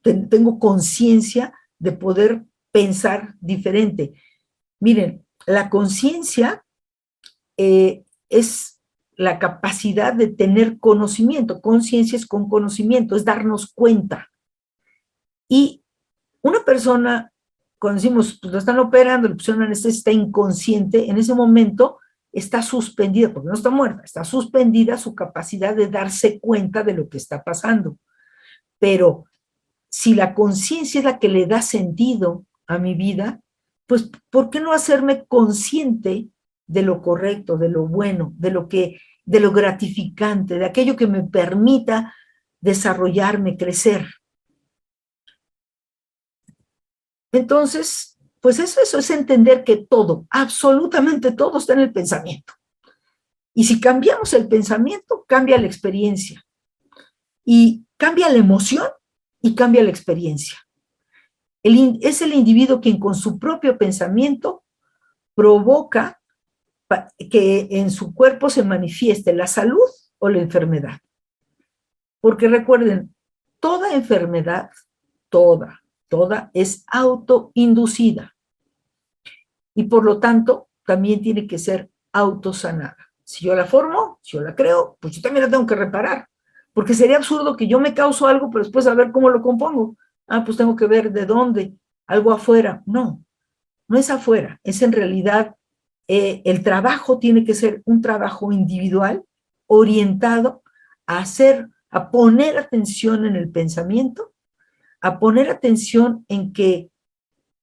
tengo conciencia de poder pensar diferente. Miren, la conciencia es la capacidad de tener conocimiento. Conciencia es con conocimiento, es darnos cuenta. Y una persona, cuando decimos, pues lo están operando, le pusieron anestesia, está inconsciente, en ese momento está suspendida, porque no está muerta, está suspendida su capacidad de darse cuenta de lo que está pasando. Pero si la conciencia es la que le da sentido a mi vida, pues ¿por qué no hacerme consciente de lo correcto, de lo bueno, de lo gratificante, de aquello que me permita desarrollarme, crecer? Entonces, pues eso es entender que todo, absolutamente todo está en el pensamiento. Y si cambiamos el pensamiento, cambia la experiencia. Y cambia la emoción y cambia la experiencia. Es el individuo quien con su propio pensamiento provoca que en su cuerpo se manifieste la salud o la enfermedad. Porque recuerden, toda enfermedad, toda es autoinducida. Y por lo tanto, también tiene que ser autosanada. Si yo la formo, si yo la creo, pues yo también la tengo que reparar. Porque sería absurdo que yo me causo algo, pero después a ver cómo lo compongo. Ah, pues tengo que ver de dónde, algo afuera. No, no es afuera, es en realidad el trabajo tiene que ser un trabajo individual orientado a a poner atención en el pensamiento, a poner atención en que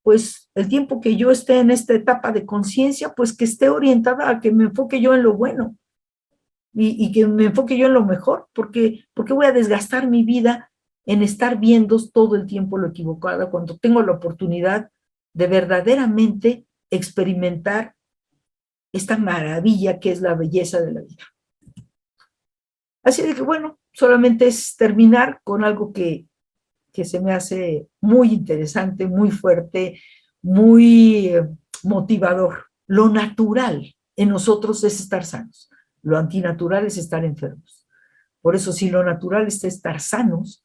pues el tiempo que yo esté en esta etapa de conciencia, pues que esté orientada a que me enfoque yo en lo bueno y que me enfoque yo en lo mejor, porque voy a desgastar mi vida en estar viendo todo el tiempo lo equivocado cuando tengo la oportunidad de verdaderamente experimentar esta maravilla que es la belleza de la vida. Así de que bueno, solamente es terminar con algo que se me hace muy interesante, muy fuerte, muy motivador. Lo natural en nosotros es estar sanos, lo antinatural es estar enfermos. Por eso, si lo natural es estar sanos,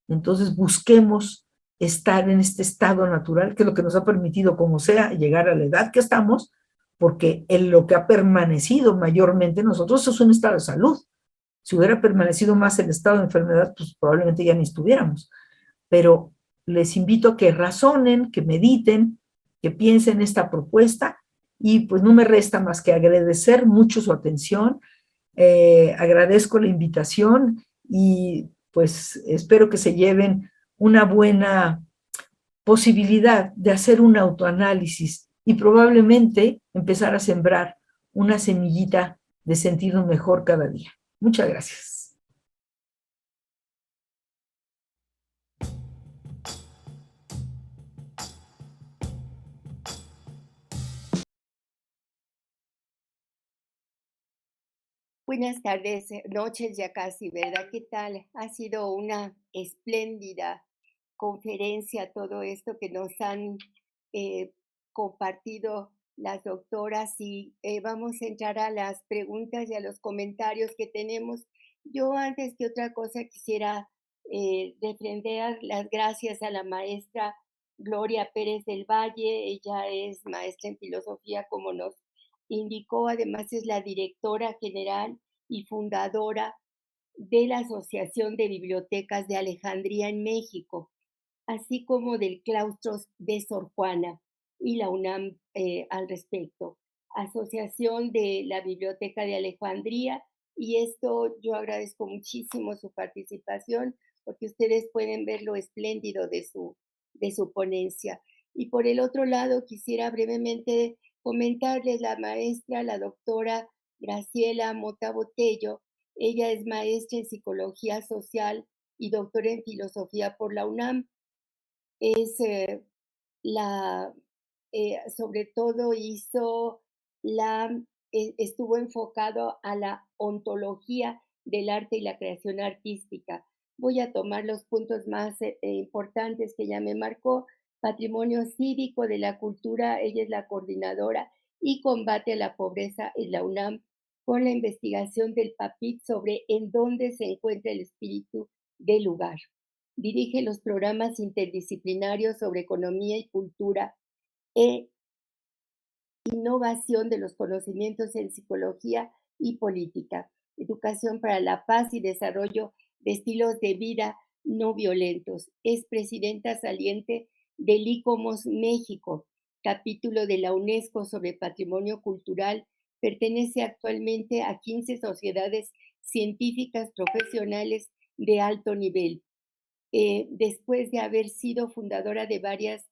entonces busquemos estar en este estado natural, que es lo que nos ha permitido, como sea, llegar a la edad que estamos, porque en lo que ha permanecido mayormente en nosotros es un estado de salud. Si hubiera permanecido más el estado de enfermedad, pues probablemente ya ni estuviéramos. Pero les invito a que razonen, que mediten, que piensen esta propuesta y pues no me resta más que agradecer mucho su atención, agradezco la invitación y pues espero que se lleven una buena posibilidad de hacer un autoanálisis y probablemente empezar a sembrar una semillita de sentirnos mejor cada día. Muchas gracias. Buenas tardes, noches ya casi, ¿verdad? ¿Qué tal? Ha sido una espléndida conferencia, todo esto que nos han compartido las doctoras y vamos a entrar a las preguntas y a los comentarios que tenemos. Yo antes que otra cosa quisiera refrendar las gracias a la maestra Gloria Pérez del Valle. Ella es maestra en filosofía, como nos indicó. Además es la directora general y fundadora de la Asociación de Bibliotecas de Alejandría en México, así como del claustro de Sor Juana y la UNAM al respecto. Asociación de la Biblioteca de Alejandría, y esto yo agradezco muchísimo su participación, porque ustedes pueden ver lo espléndido de su ponencia. Y por el otro lado, quisiera brevemente comentarles la maestra, la doctora Graciela Mota Botello. Ella es maestra en psicología social y doctora en filosofía por la UNAM. Es sobre todo estuvo enfocado a la ontología del arte y la creación artística. Voy a tomar los puntos más importantes que ella me marcó. Patrimonio cívico de la cultura, ella es la coordinadora, y combate a la pobreza en la UNAM, con la investigación del PAPIT sobre en dónde se encuentra el espíritu del lugar. Dirige los programas interdisciplinarios sobre economía y cultura e innovación de los conocimientos en psicología y política, educación para la paz y desarrollo de estilos de vida no violentos. Es presidenta saliente del ICOMOS México, capítulo de la UNESCO sobre patrimonio cultural. Pertenece actualmente a 15 sociedades científicas profesionales de alto nivel. Después de haber sido fundadora de varias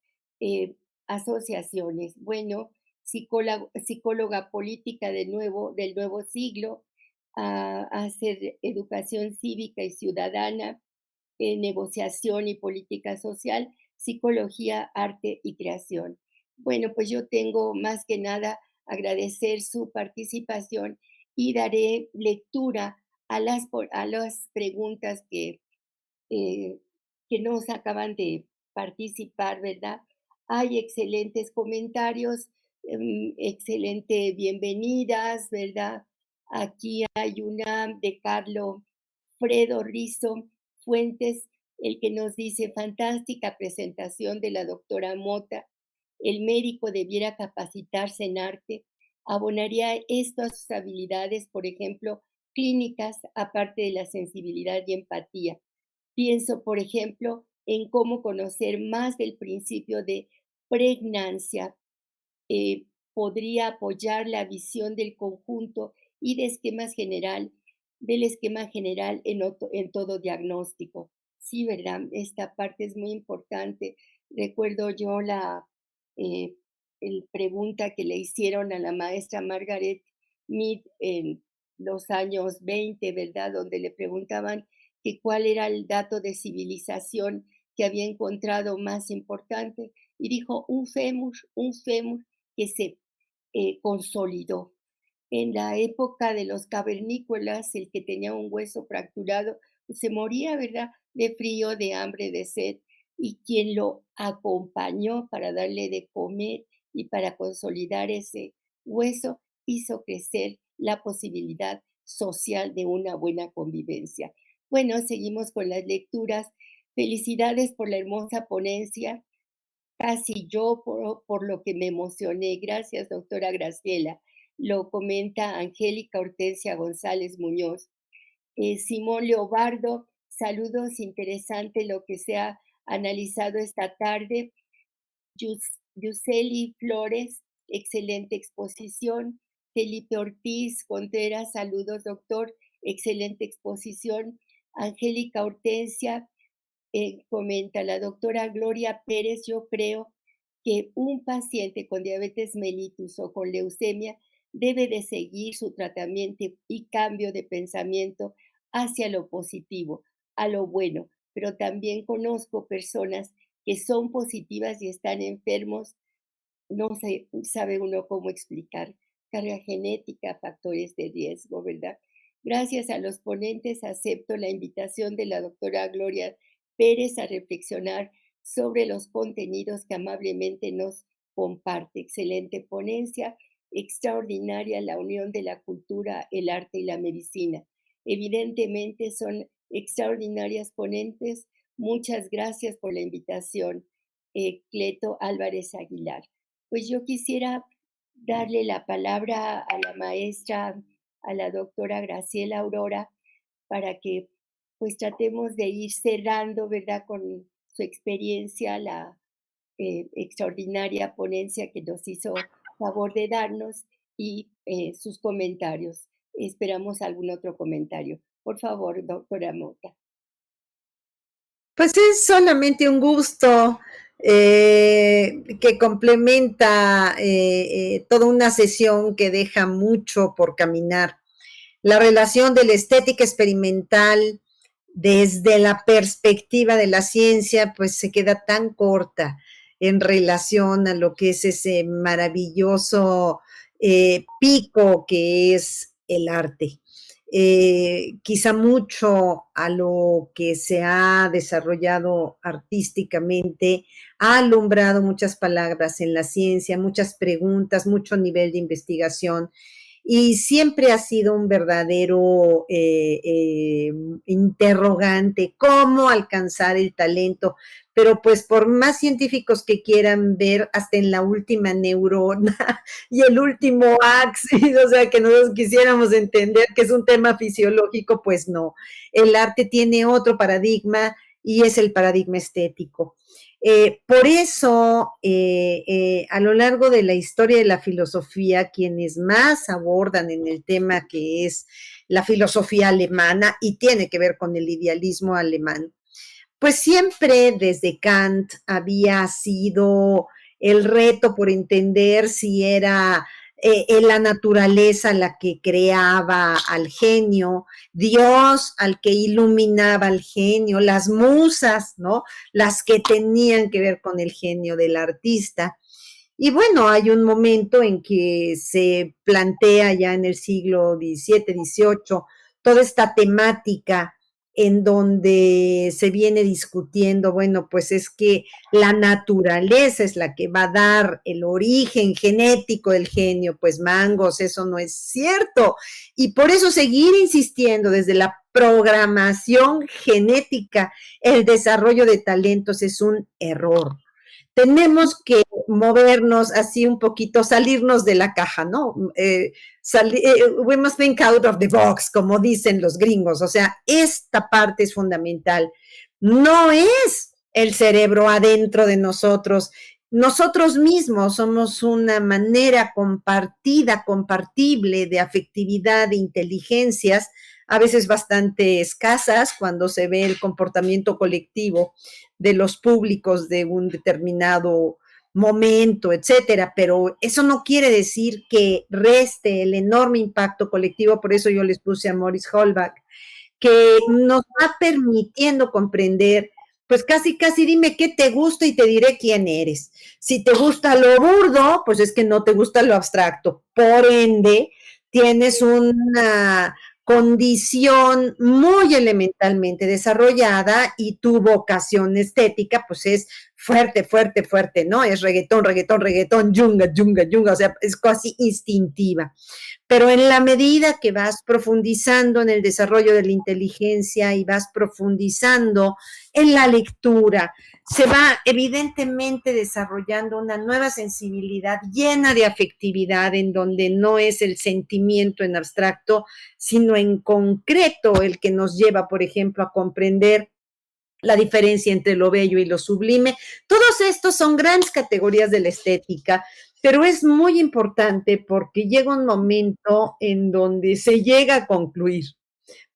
asociaciones. Bueno, psicóloga política del nuevo siglo, a hacer educación cívica y ciudadana, negociación y política social, psicología, arte y creación. Bueno, pues yo tengo más que nada agradecer su participación y daré lectura a las preguntas que nos acaban de participar, ¿verdad? Hay excelentes comentarios, excelente bienvenidas, ¿verdad? Aquí hay una de Carlo Fredo Rizo Fuentes, el que nos dice: fantástica presentación de la doctora Mota. El médico debiera capacitarse en arte. Abonaría esto a sus habilidades, por ejemplo, clínicas, aparte de la sensibilidad y empatía. Pienso, por ejemplo, en cómo conocer más del principio de pregnancia. Podría apoyar la visión del conjunto y del esquema general en todo diagnóstico. Sí, ¿verdad? Esta parte es muy importante. Recuerdo yo la pregunta que le hicieron a la maestra Margaret Mead en los años 20, ¿verdad? Donde le preguntaban que cuál era el dato de civilización que había encontrado más importante, y dijo un fémur que se consolidó. En la época de los cavernícolas, el que tenía un hueso fracturado se moría, ¿verdad?, de frío, de hambre, de sed, y quien lo acompañó para darle de comer y para consolidar ese hueso hizo crecer la posibilidad social de una buena convivencia. Bueno, seguimos con las lecturas. Felicidades por la hermosa ponencia. Casi yo por lo que me emocioné. Gracias, doctora Graciela. Lo comenta Angélica Hortensia González Muñoz. Simón Leobardo, saludos, interesante lo que se ha analizado esta tarde. Yuseli Flores, excelente exposición. Felipe Ortiz Contreras, saludos, doctor, excelente exposición. Angélica Hortensia comenta: la doctora Gloria Pérez, yo creo que un paciente con diabetes mellitus o con leucemia debe de seguir su tratamiento y cambio de pensamiento hacia lo positivo, a lo bueno, pero también conozco personas que son positivas y están enfermos. No sabe uno cómo explicar. Carga genética, factores de riesgo, ¿verdad? Gracias a los ponentes, acepto la invitación de la doctora Gloria Pérez a reflexionar sobre los contenidos que amablemente nos comparte. Excelente ponencia, extraordinaria la unión de la cultura, el arte y la medicina. Evidentemente son extraordinarias ponentes. Muchas gracias por la invitación, Cleto Álvarez Aguilar. Pues yo quisiera darle la palabra a la maestra, a la doctora Graciela Aurora, para que pues tratemos de ir cerrando, ¿verdad?, con su experiencia, la extraordinaria ponencia que nos hizo favor de darnos y sus comentarios. Esperamos algún otro comentario. Por favor, doctora Mota. Pues es solamente un gusto que complementa toda una sesión que deja mucho por caminar. La relación de la estética experimental desde la perspectiva de la ciencia, pues se queda tan corta en relación a lo que es ese maravilloso pico que es el arte. Quizá mucho a lo que se ha desarrollado artísticamente ha alumbrado muchas palabras en la ciencia, muchas preguntas, mucho nivel de investigación, y siempre ha sido un verdadero interrogante, cómo alcanzar el talento, pero pues por más científicos que quieran ver hasta en la última neurona y el último axis, o sea, que nosotros quisiéramos entender que es un tema fisiológico, pues no. El arte tiene otro paradigma y es el paradigma estético. Por eso, a lo largo de la historia de la filosofía, quienes más abordan en el tema que es la filosofía alemana y tiene que ver con el idealismo alemán, pues siempre desde Kant había sido el reto por entender si era la naturaleza la que creaba al genio, Dios al que iluminaba al genio, las musas, ¿no?, las que tenían que ver con el genio del artista. Y bueno, hay un momento en que se plantea ya en el siglo XVII, XVIII, toda esta temática en donde se viene discutiendo, bueno, pues es que la naturaleza es la que va a dar el origen genético del genio, pues mangos, eso no es cierto. Y por eso seguir insistiendo desde la programación genética, el desarrollo de talentos es un error. Tenemos que movernos así un poquito, salirnos de la caja, ¿no? We must think out of the box, como dicen los gringos. O sea, esta parte es fundamental. No es el cerebro adentro de nosotros. Nosotros mismos somos una manera compartida, compartible de afectividad, de inteligencias, a veces bastante escasas cuando se ve el comportamiento colectivo de los públicos de un determinado momento, etcétera, pero eso no quiere decir que reste el enorme impacto colectivo. Por eso yo les puse a Maurice Holbach, que nos va permitiendo comprender, pues casi dime qué te gusta y te diré quién eres. Si te gusta lo burdo, pues es que no te gusta lo abstracto. Por ende, tienes una condición muy elementalmente desarrollada y tu vocación estética, pues es fuerte, fuerte, fuerte, ¿no? Es reggaetón, reggaetón, reggaetón, yunga, yunga, yunga, o sea, es casi instintiva. Pero en la medida que vas profundizando en el desarrollo de la inteligencia y vas profundizando en la lectura, se va evidentemente desarrollando una nueva sensibilidad llena de afectividad, en donde no es el sentimiento en abstracto, sino en concreto el que nos lleva, por ejemplo, a comprender la diferencia entre lo bello y lo sublime. Todos estos son grandes categorías de la estética, pero es muy importante porque llega un momento en donde se llega a concluir.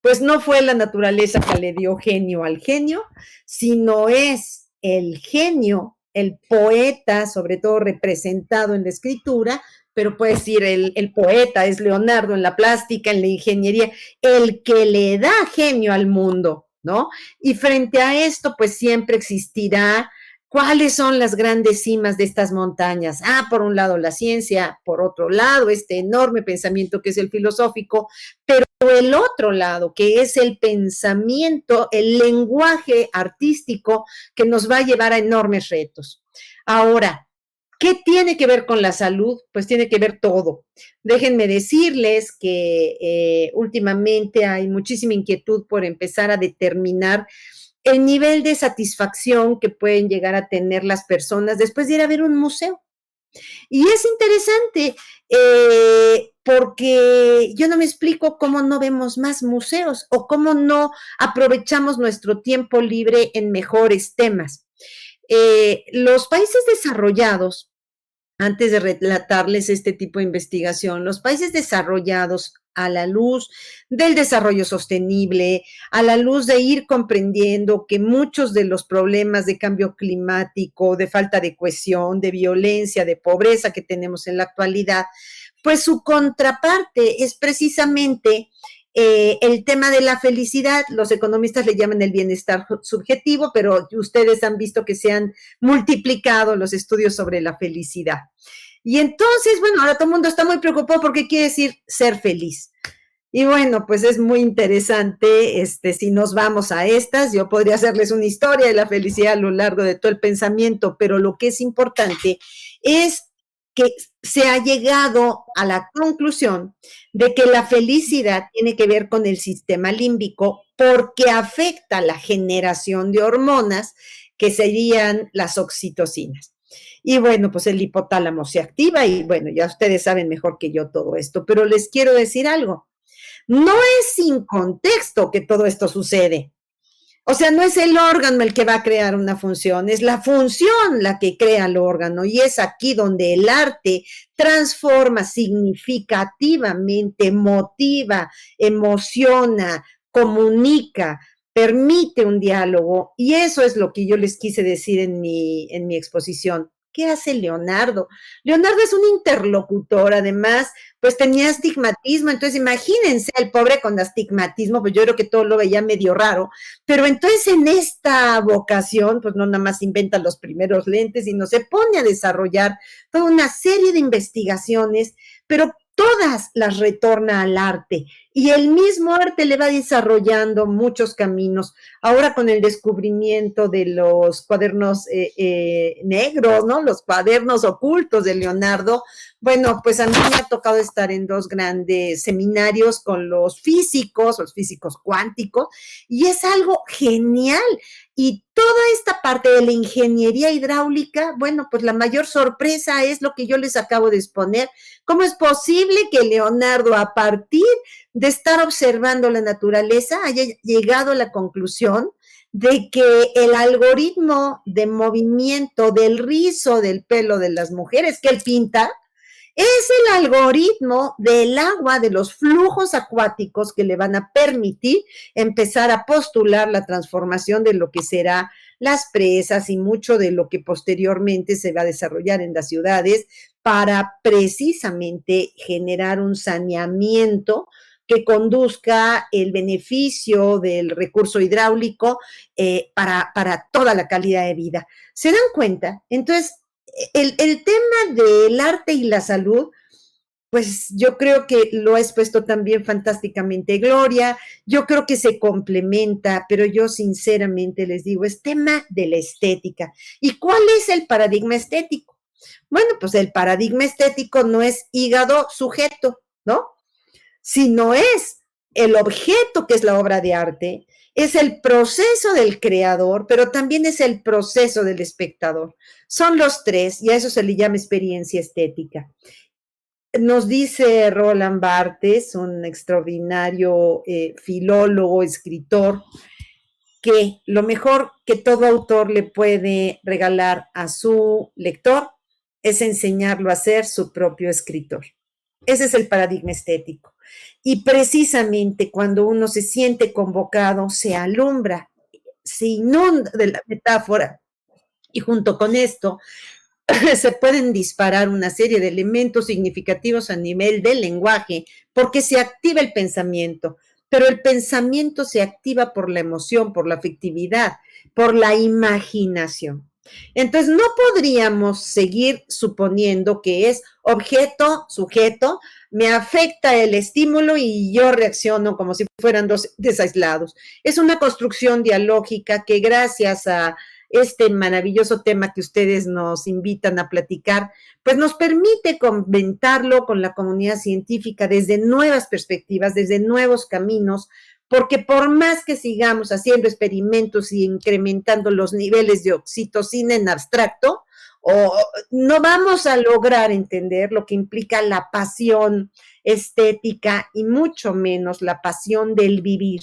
Pues no fue la naturaleza que le dio genio al genio, sino es el genio, el poeta, sobre todo representado en la escritura, pero puede decir el poeta es Leonardo en la plástica, en la ingeniería, el que le da genio al mundo, ¿no? Y frente a esto, pues siempre existirá cuáles son las grandes cimas de estas montañas. Por un lado la ciencia, por otro lado este enorme pensamiento que es el filosófico, pero el otro lado, que es el pensamiento, el lenguaje artístico que nos va a llevar a enormes retos. Ahora, ¿Qué tiene que ver con la salud? Pues tiene que ver todo. Déjenme decirles que últimamente hay muchísima inquietud por empezar a determinar el nivel de satisfacción que pueden llegar a tener las personas después de ir a ver un museo. Y es interesante porque yo no me explico cómo no vemos más museos o cómo no aprovechamos nuestro tiempo libre en mejores temas. Los países desarrollados, antes de relatarles este tipo de investigación, los países desarrollados a la luz del desarrollo sostenible, a la luz de ir comprendiendo que muchos de los problemas de cambio climático, de falta de cohesión, de violencia, de pobreza que tenemos en la actualidad, pues su contraparte es precisamente el tema de la felicidad. Los economistas le llaman el bienestar subjetivo, pero ustedes han visto que se han multiplicado los estudios sobre la felicidad. Y entonces, bueno, ahora todo el mundo está muy preocupado porque quiere decir ser feliz. Y bueno, pues es muy interesante, si nos vamos a estas, yo podría hacerles una historia de la felicidad a lo largo de todo el pensamiento, pero lo que es importante es que se ha llegado a la conclusión de que la felicidad tiene que ver con el sistema límbico porque afecta la generación de hormonas que serían las oxitocinas. Y bueno, pues el hipotálamo se activa y bueno, ya ustedes saben mejor que yo todo esto, pero les quiero decir algo. No es sin contexto que todo esto sucede. O sea, no es el órgano el que va a crear una función, es la función la que crea el órgano y es aquí donde el arte transforma significativamente, motiva, emociona, comunica, permite un diálogo y eso es lo que yo les quise decir en mi exposición. ¿Qué hace Leonardo? Leonardo es un interlocutor, además, pues tenía astigmatismo, entonces imagínense el pobre con astigmatismo, pues yo creo que todo lo veía medio raro, pero entonces en esta vocación, pues no nada más inventa los primeros lentes, sino se pone a desarrollar toda una serie de investigaciones, pero todas las retorna al arte y el mismo arte le va desarrollando muchos caminos. Ahora con el descubrimiento de los cuadernos negros, ¿no? Los cuadernos ocultos de Leonardo, bueno, pues a mí me ha tocado estar en 2 grandes seminarios con los físicos cuánticos, y es algo genial. Y toda esta parte de la ingeniería hidráulica, bueno, pues la mayor sorpresa es lo que yo les acabo de exponer. ¿Cómo es posible que Leonardo, a partir de estar observando la naturaleza, haya llegado a la conclusión de que el algoritmo de movimiento del rizo del pelo de las mujeres que él pinta es el algoritmo del agua, de los flujos acuáticos que le van a permitir empezar a postular la transformación de lo que será las presas y mucho de lo que posteriormente se va a desarrollar en las ciudades para precisamente generar un saneamiento que conduzca el beneficio del recurso hidráulico para toda la calidad de vida. ¿Se dan cuenta? Entonces, el tema del arte y la salud, pues yo creo que lo ha expuesto también fantásticamente Gloria, yo creo que se complementa, pero yo sinceramente les digo, es tema de la estética. ¿Y cuál es el paradigma estético? Bueno, pues el paradigma estético no es hígado sujeto, ¿no? Sino es el objeto que es la obra de arte, es el proceso del creador, pero también es el proceso del espectador. Son los 3 y a eso se le llama experiencia estética. Nos dice Roland Barthes, un extraordinario filólogo, escritor, que lo mejor que todo autor le puede regalar a su lector es enseñarlo a ser su propio escritor. Ese es el paradigma estético. Y precisamente cuando uno se siente convocado, se alumbra, se inunda de la metáfora y junto con esto se pueden disparar una serie de elementos significativos a nivel del lenguaje porque se activa el pensamiento, pero el pensamiento se activa por la emoción, por la afectividad, por la imaginación. Entonces, no podríamos seguir suponiendo que es objeto, sujeto, me afecta el estímulo y yo reacciono como si fueran 2 entes aislados. Es una construcción dialógica que gracias a este maravilloso tema que ustedes nos invitan a platicar, pues nos permite comentarlo con la comunidad científica desde nuevas perspectivas, desde nuevos caminos, porque por más que sigamos haciendo experimentos y incrementando los niveles de oxitocina en abstracto, o no vamos a lograr entender lo que implica la pasión estética y mucho menos la pasión del vivir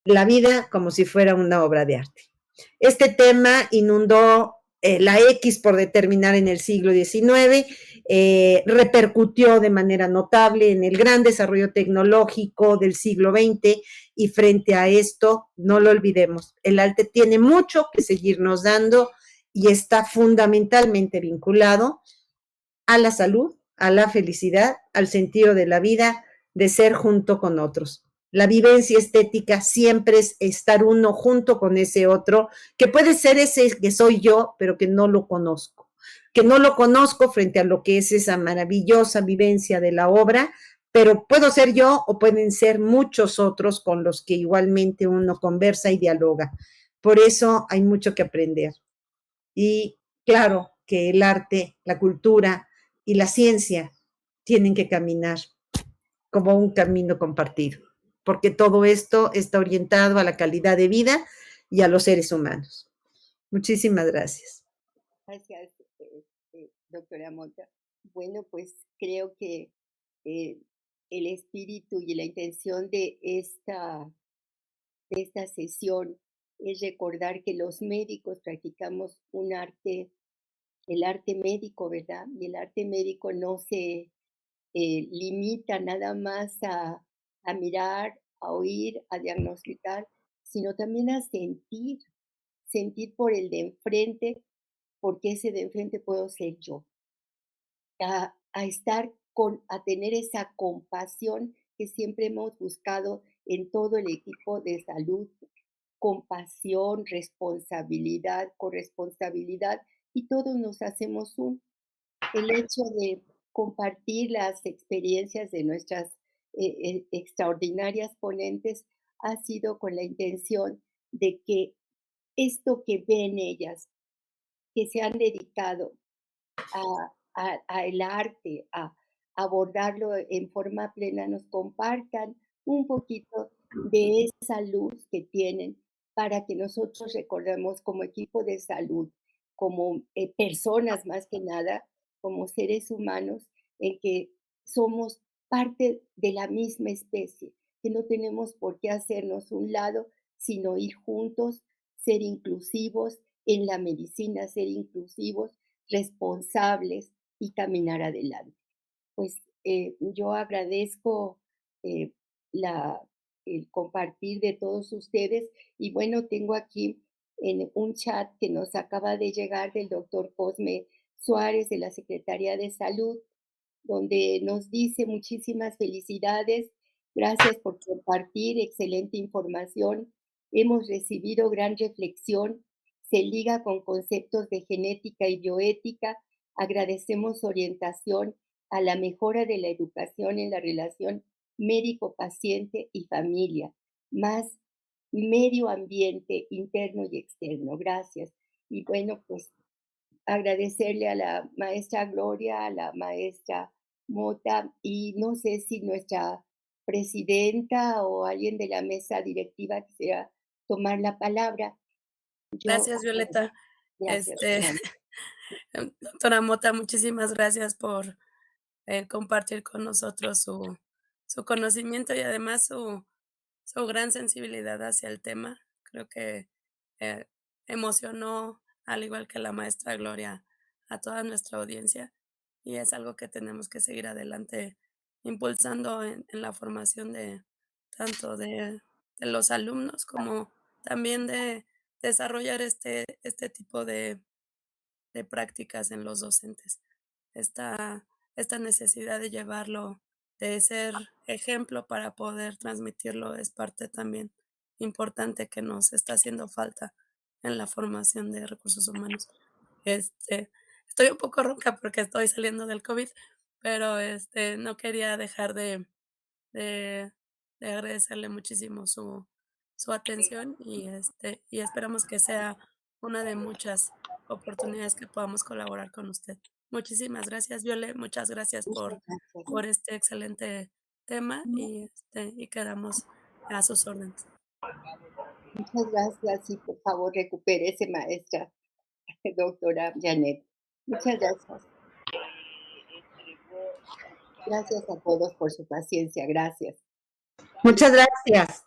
la vida como si fuera una obra de arte. Este tema inundó la X por determinar en el siglo XIX, repercutió de manera notable en el gran desarrollo tecnológico del siglo XX y frente a esto, no lo olvidemos, el arte tiene mucho que seguirnos dando y está fundamentalmente vinculado a la salud, a la felicidad, al sentido de la vida, de ser junto con otros. La vivencia estética siempre es estar uno junto con ese otro, que puede ser ese que soy yo, pero que no lo conozco. Que no lo conozco frente a lo que es esa maravillosa vivencia de la obra, pero puedo ser yo o pueden ser muchos otros con los que igualmente uno conversa y dialoga. Por eso hay mucho que aprender. Y claro que el arte, la cultura y la ciencia tienen que caminar como un camino compartido, porque todo esto está orientado a la calidad de vida y a los seres humanos. Muchísimas gracias. Gracias, doctora Mota. Bueno, pues creo que el espíritu y la intención de esta sesión es recordar que los médicos practicamos un arte, el arte médico, ¿verdad? Y el arte médico no se limita nada más a mirar, a oír, a diagnosticar, sino también a sentir por el de enfrente, porque ese de enfrente puedo ser yo, a estar a tener esa compasión que siempre hemos buscado en todo el equipo de salud, compasión, responsabilidad, corresponsabilidad, y todos nos hacemos el hecho de compartir las experiencias de nuestras extraordinarias ponentes ha sido con la intención de que esto que ven ellas, que se han dedicado a el arte, a abordarlo en forma plena, nos compartan un poquito de esa luz que tienen para que nosotros recordemos como equipo de salud, como personas más que nada, como seres humanos, en que somos parte de la misma especie, que no tenemos por qué hacernos un lado, sino ir juntos, ser inclusivos en la medicina, ser inclusivos, responsables y caminar adelante. Pues yo agradezco eh, la, el compartir de todos ustedes y bueno, tengo aquí en un chat que nos acaba de llegar del doctor Cosme Suárez de la Secretaría de Salud, donde nos dice muchísimas felicidades, gracias por compartir, excelente información, hemos recibido gran reflexión, se liga con conceptos de genética y bioética, agradecemos orientación a la mejora de la educación en la relación médico-paciente y familia, más medio ambiente interno y externo. Gracias. Y bueno, pues agradecerle a la maestra Gloria, a la maestra Mota y no sé si nuestra presidenta o alguien de la mesa directiva quisiera tomar la palabra. Gracias, Violeta. Gracias. Doctora Mota, muchísimas gracias por compartir con nosotros su conocimiento y además su gran sensibilidad hacia el tema. Creo que eh, emocionó, al igual que la maestra Gloria, a toda nuestra audiencia y es algo que tenemos que seguir adelante impulsando en la formación de tanto de los alumnos como también de desarrollar este tipo de prácticas en los docentes. Esta necesidad de llevarlo, de ser ejemplo para poder transmitirlo es parte también importante que nos está haciendo falta en la formación de recursos humanos. Estoy un poco ronca porque estoy saliendo del COVID, pero no quería dejar de, de agradecerle muchísimo su atención y esperamos que sea una de muchas oportunidades que podamos colaborar con usted. Muchísimas gracias, Viole, muchas gracias Muchas gracias. por este excelente tema y quedamos a sus órdenes. Muchas gracias y por favor recupérese, maestra, doctora Janet. Muchas gracias. Gracias a todos por su paciencia. Gracias. Muchas gracias.